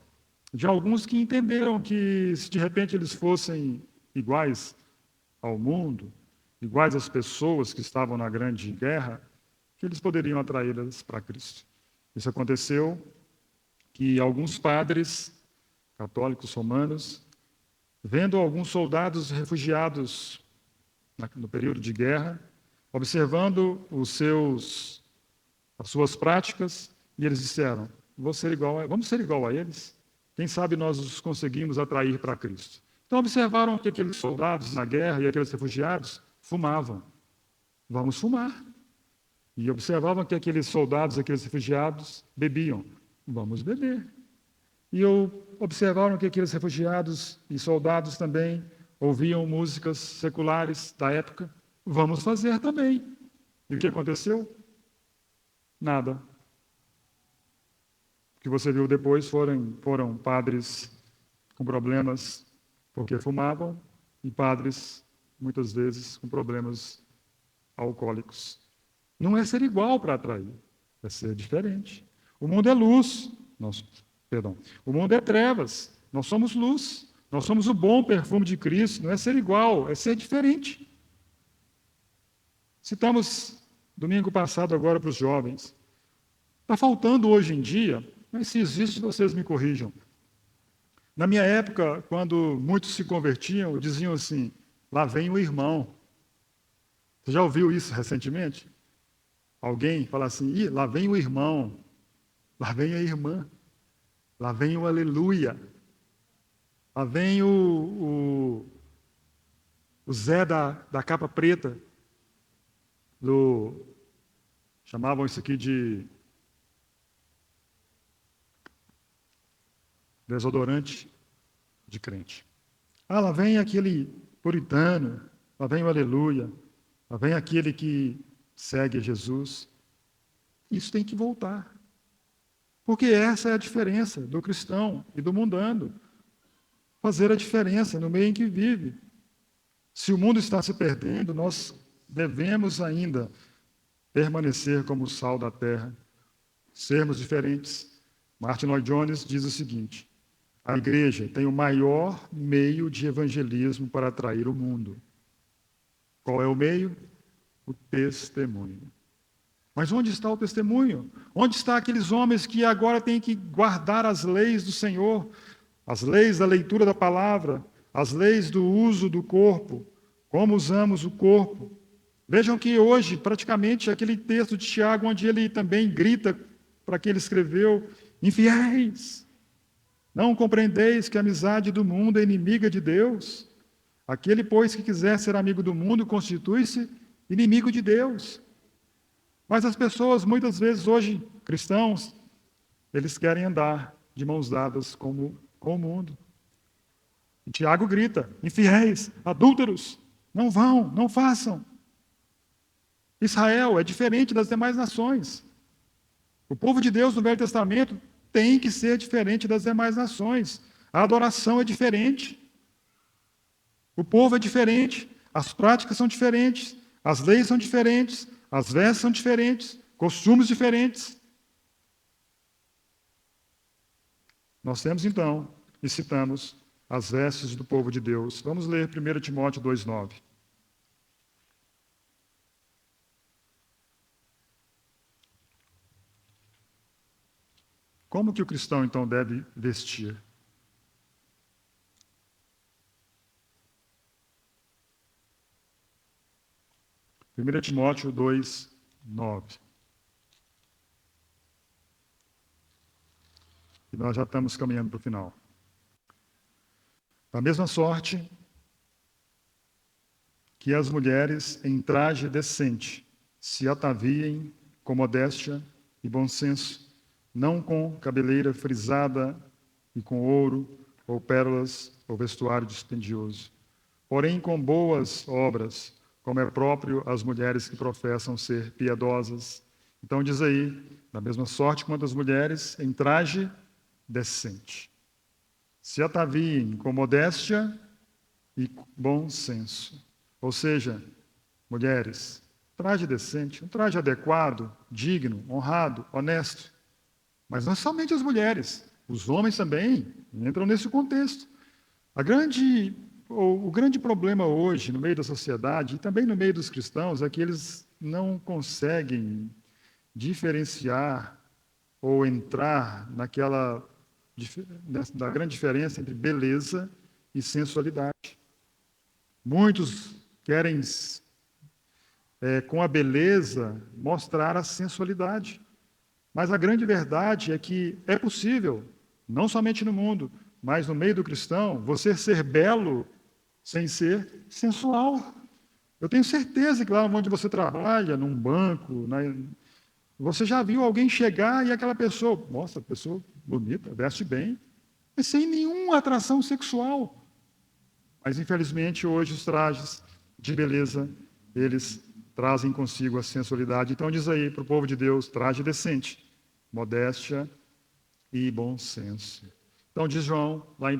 de alguns que entenderam que se de repente eles fossem iguais ao mundo, iguais às pessoas que estavam na Grande Guerra, que eles poderiam atraí-las para Cristo. Isso aconteceu que alguns padres católicos romanos, vendo alguns soldados refugiados no período de guerra, observando as suas práticas, e eles disseram: vamos ser igual a eles. Quem sabe nós os conseguimos atrair para Cristo. Então observaram que aqueles soldados na guerra e aqueles refugiados fumavam. Vamos fumar. E observavam que aqueles soldados, aqueles refugiados bebiam. Vamos beber. E observaram que aqueles refugiados e soldados também ouviam músicas seculares da época. Vamos fazer também. E o que aconteceu? Nada. O que você viu depois foram padres com problemas porque fumavam e padres, muitas vezes, com problemas alcoólicos. Não é ser igual para atrair, é ser diferente. O mundo é luz, o mundo é trevas, nós somos luz, nós somos o bom perfume de Cristo, não é ser igual, é ser diferente. Citamos domingo passado agora para os jovens. Está faltando hoje em dia, mas se existe, vocês me corrijam. Na minha época, quando muitos se convertiam, diziam assim: lá vem o irmão. Você já ouviu isso recentemente? Alguém fala assim: lá vem o irmão, lá vem a irmã, lá vem o aleluia, lá vem o Zé da capa preta, chamavam isso aqui de desodorante de crente. Lá vem aquele puritano, lá vem o aleluia, lá vem aquele que segue Jesus. Isso tem que voltar. Porque essa é a diferença do cristão e do mundano. Fazer a diferença no meio em que vive. Se o mundo está se perdendo, nós devemos ainda permanecer como o sal da terra, sermos diferentes. Martin Lloyd-Jones diz o seguinte: a igreja tem o maior meio de evangelismo para atrair o mundo. Qual é o meio? O testemunho. Mas onde está o testemunho? Onde estão aqueles homens que agora têm que guardar as leis do Senhor, as leis da leitura da palavra, as leis do uso do corpo, como usamos o corpo? Vejam que hoje, praticamente, aquele texto de Tiago, onde ele também grita para quem ele escreveu: infiéis, não compreendeis que a amizade do mundo é inimiga de Deus? Aquele, pois, que quiser ser amigo do mundo, constitui-se inimigo de Deus. Mas as pessoas, muitas vezes, hoje, cristãos, eles querem andar de mãos dadas com o mundo. E Tiago grita: infiéis, adúlteros, não vão, não façam. Israel é diferente das demais nações. O povo de Deus no Velho Testamento tem que ser diferente das demais nações. A adoração é diferente. O povo é diferente. As práticas são diferentes. As leis são diferentes. As vestes são diferentes. Costumes diferentes. Nós temos então, e citamos, as vestes do povo de Deus. Vamos ler 1 Timóteo 2,9. Como que o cristão, então, deve vestir? Primeira Timóteo 2,9. E nós já estamos caminhando para o final. Da mesma sorte que as mulheres em traje decente se ataviem com modéstia e bom senso, não com cabeleira frisada e com ouro, ou pérolas, ou vestuário dispendioso, porém com boas obras, como é próprio às mulheres que professam ser piedosas. Então diz aí, da mesma sorte quanto as mulheres em traje decente. Se ataviem com modéstia e bom senso. Ou seja, mulheres, traje decente, um traje adequado, digno, honrado, honesto. Mas não somente as mulheres, os homens também entram nesse contexto. O grande problema hoje, no meio da sociedade, e também no meio dos cristãos, é que eles não conseguem diferenciar ou entrar da grande diferença entre beleza e sensualidade. Muitos querem, com a beleza, mostrar a sensualidade. Mas a grande verdade é que é possível, não somente no mundo, mas no meio do cristão, você ser belo sem ser sensual. Eu tenho certeza que lá onde você trabalha, num banco, você já viu alguém chegar e aquela pessoa, nossa, pessoa bonita, veste bem, mas sem nenhuma atração sexual. Mas, infelizmente, hoje os trajes de beleza, eles trazem consigo a sensualidade. Então, diz aí para o povo de Deus, traje decente, modéstia e bom senso. Então, diz João, lá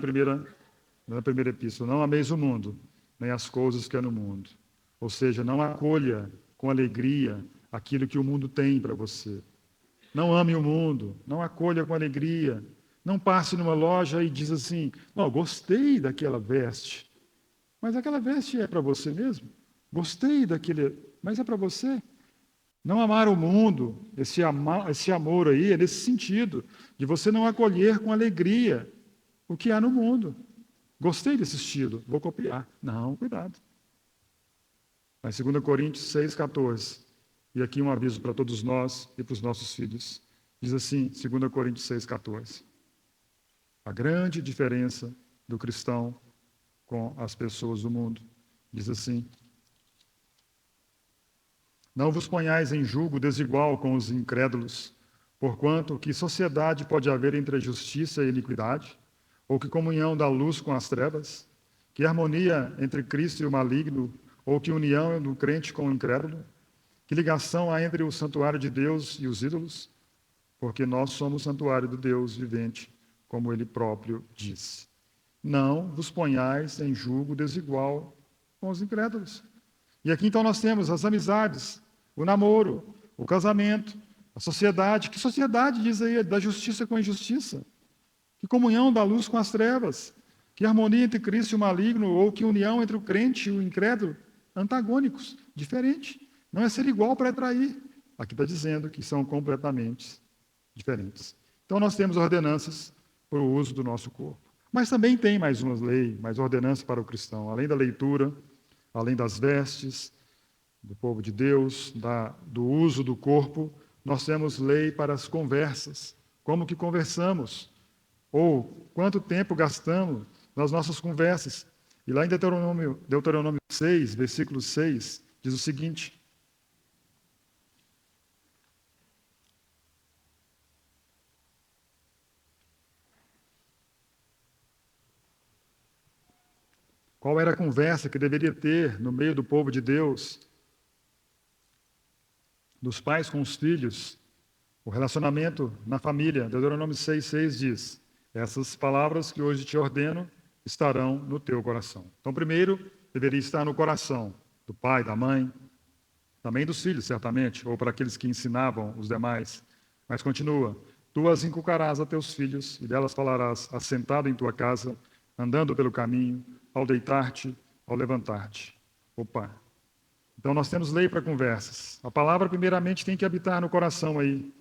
na primeira epístola, não ameis o mundo, nem as coisas que há no mundo. Ou seja, não acolha com alegria aquilo que o mundo tem para você. Não ame o mundo, não acolha com alegria. Não passe numa loja e diz assim, oh, gostei daquela veste. Mas aquela veste é para você mesmo? Gostei daquele, mas é para você? Não amar o mundo, esse amor aí, é nesse sentido, de você não acolher com alegria o que há no mundo. Gostei desse estilo, vou copiar. Não, cuidado. Mas 2 Coríntios 6,14, e aqui um aviso para todos nós e para os nossos filhos. Diz assim, 2 Coríntios 6,14. A grande diferença do cristão com as pessoas do mundo. Diz assim: não vos ponhais em julgo desigual com os incrédulos, porquanto que sociedade pode haver entre a justiça e a iniquidade? Ou que comunhão da luz com as trevas? Que harmonia entre Cristo e o maligno? Ou que união do crente com o incrédulo? Que ligação há entre o santuário de Deus e os ídolos? Porque nós somos santuário do Deus vivente, como ele próprio disse. Não vos ponhais em julgo desigual com os incrédulos. E aqui então nós temos as amizades, o namoro, o casamento, a sociedade. Que sociedade diz aí? Da justiça com a injustiça. Que comunhão da luz com as trevas. Que harmonia entre Cristo e o maligno, ou que união entre o crente e o incrédulo. Antagônicos, diferente. Não é ser igual para atrair. Aqui está dizendo que são completamente diferentes. Então nós temos ordenanças para o uso do nosso corpo. Mas também tem mais uma lei, mais ordenança para o cristão, além da leitura, além das vestes do povo de Deus, do uso do corpo, nós temos lei para as conversas. Como que conversamos? Ou quanto tempo gastamos nas nossas conversas? E lá em Deuteronômio 6, versículo 6, diz o seguinte: qual era a conversa que deveria ter no meio do povo de Deus, dos pais com os filhos, o relacionamento na família? Deuteronômio 6,6 diz: essas palavras que hoje te ordeno estarão no teu coração. Então, primeiro, deveria estar no coração do pai, da mãe, também dos filhos, certamente, ou para aqueles que ensinavam os demais. Mas continua: tu as inculcarás a teus filhos, e delas falarás assentado em tua casa, andando pelo caminho, ao deitar-te, ao levantar-te. Opa! Então nós temos lei para conversas. A palavra, primeiramente, tem que habitar no coração aí.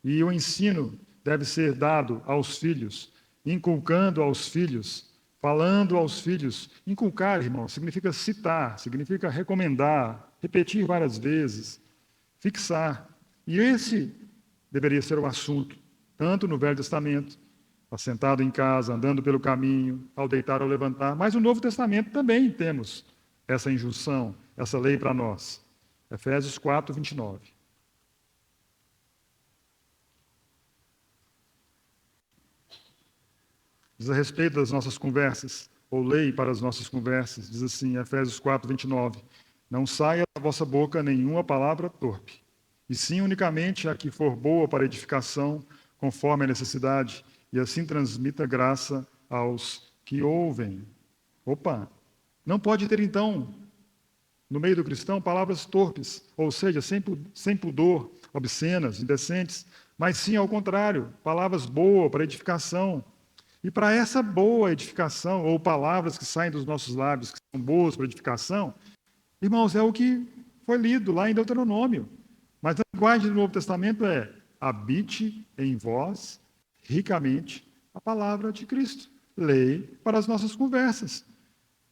E o ensino deve ser dado aos filhos, inculcando aos filhos, falando aos filhos. Inculcar, irmão, significa citar, significa recomendar, repetir várias vezes, fixar. E esse deveria ser o assunto, tanto no Velho Testamento, assentado em casa, andando pelo caminho, ao deitar ou levantar, mas no Novo Testamento também temos essa injunção, essa lei para nós. Efésios 4, 29. Diz a respeito das nossas conversas, ou lei para as nossas conversas, diz assim, Efésios 4, 29. Não saia da vossa boca nenhuma palavra torpe, e sim unicamente a que for boa para edificação, conforme a necessidade, e assim transmita graça aos que ouvem. Opa! Não pode ter, então, no meio do cristão, palavras torpes, ou seja, sem pudor, obscenas, indecentes, mas sim, ao contrário, palavras boas para edificação. E para essa boa edificação, ou palavras que saem dos nossos lábios, que são boas para edificação, irmãos, é o que foi lido lá em Deuteronômio. Mas a linguagem do Novo Testamento é: habite em vós ricamente a palavra de Cristo. Lei para as nossas conversas.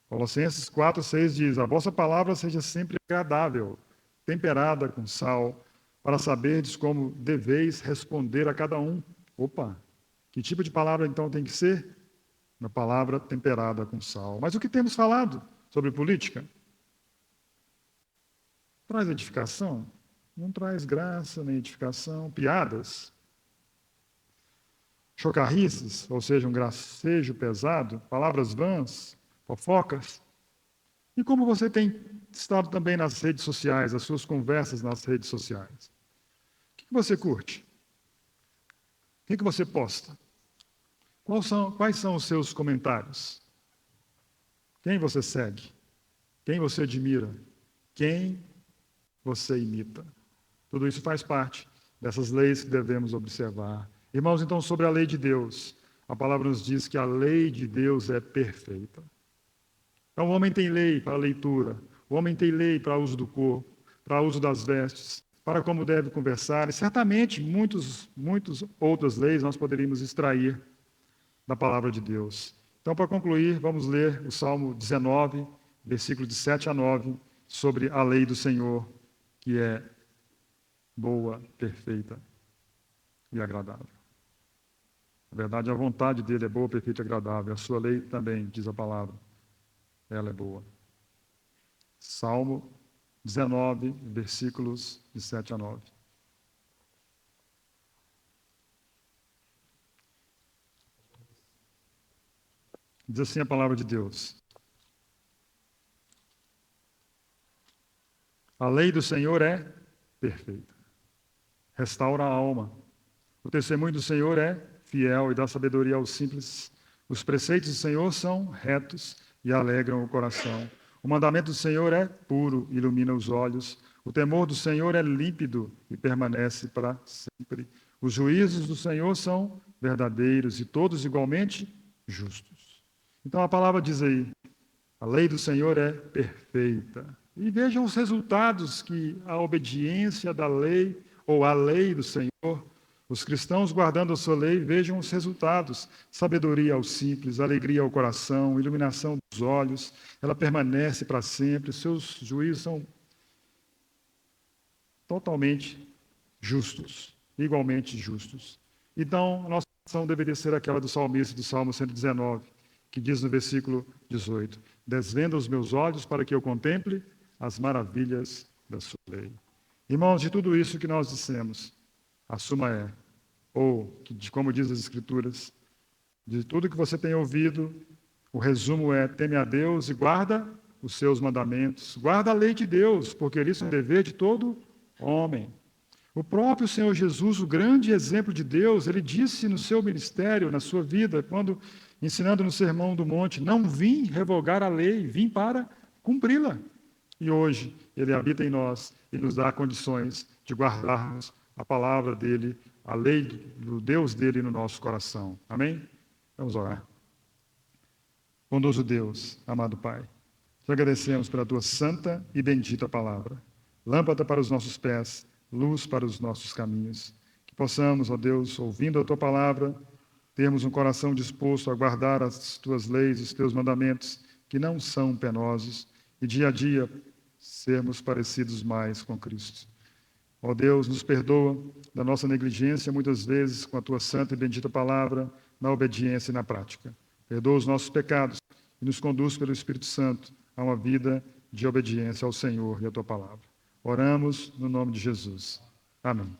Colossenses 4, 6 diz: a vossa palavra seja sempre agradável, temperada com sal, para saberdes como deveis responder a cada um. Opa, que tipo de palavra então tem que ser? Uma palavra temperada com sal. Mas o que temos falado sobre política? Traz edificação? Não traz graça nem edificação. Piadas? Chocarrices, ou seja, um gracejo pesado? Palavras vãs? Fofocas? E como você tem estado também nas redes sociais, as suas conversas nas redes sociais? O que você curte? O que você posta? Quais são os seus comentários? Quem você segue? Quem você admira? Quem você imita? Tudo isso faz parte dessas leis que devemos observar. Irmãos, então, sobre a lei de Deus, a palavra nos diz que a lei de Deus é perfeita. Então, o homem tem lei para a leitura, o homem tem lei para o uso do corpo, para o uso das vestes, para como deve conversar, e certamente muitas outras leis nós poderíamos extrair da palavra de Deus. Então, para concluir, vamos ler o Salmo 19, versículos de 7 a 9, sobre a lei do Senhor, que é boa, perfeita e agradável. Na verdade, a vontade dele é boa, perfeita e agradável. A sua lei também, diz a palavra, ela é boa. Salmo 19, versículos de 7 a 9. Diz assim a palavra de Deus: a lei do Senhor é perfeita, restaura a alma. O testemunho do Senhor é fiel e dá sabedoria aos simples. Os preceitos do Senhor são retos e alegram o coração. O mandamento do Senhor é puro, ilumina os olhos. O temor do Senhor é límpido e permanece para sempre. Os juízos do Senhor são verdadeiros e todos igualmente justos. Então a palavra diz aí, a lei do Senhor é perfeita. E vejam os resultados que a obediência da lei, ou a lei do Senhor, os cristãos guardando a sua lei, vejam os resultados. Sabedoria ao simples, alegria ao coração, iluminação dos olhos, ela permanece para sempre, seus juízos são totalmente justos, igualmente justos. Então, a nossa ação deveria ser aquela do salmista do Salmo 119, que diz no versículo 18: desvenda os meus olhos para que eu contemple as maravilhas da sua lei. Irmãos, de tudo isso que nós dissemos, a suma é, como diz as Escrituras, de tudo que você tem ouvido, o resumo é: teme a Deus e guarda os seus mandamentos. Guarda a lei de Deus, porque isso é um dever de todo homem. O próprio Senhor Jesus, o grande exemplo de Deus, ele disse no seu ministério, na sua vida, quando ensinando no Sermão do Monte: não vim revogar a lei, vim para cumpri-la. E hoje ele habita em nós e nos dá condições de guardarmos a palavra dele, a lei do Deus dele no nosso coração. Amém? Vamos orar. Bondoso Deus, amado Pai, te agradecemos pela tua santa e bendita palavra. Lâmpada para os nossos pés, luz para os nossos caminhos. Que possamos, ó Deus, ouvindo a tua palavra, termos um coração disposto a guardar as tuas leis, os teus mandamentos, que não são penosos, e dia a dia sermos parecidos mais com Cristo. Ó Deus, nos perdoa da nossa negligência, muitas vezes, com a tua santa e bendita palavra, na obediência e na prática. Perdoa os nossos pecados e nos conduz pelo Espírito Santo a uma vida de obediência ao Senhor e à tua palavra. Oramos no nome de Jesus. Amém.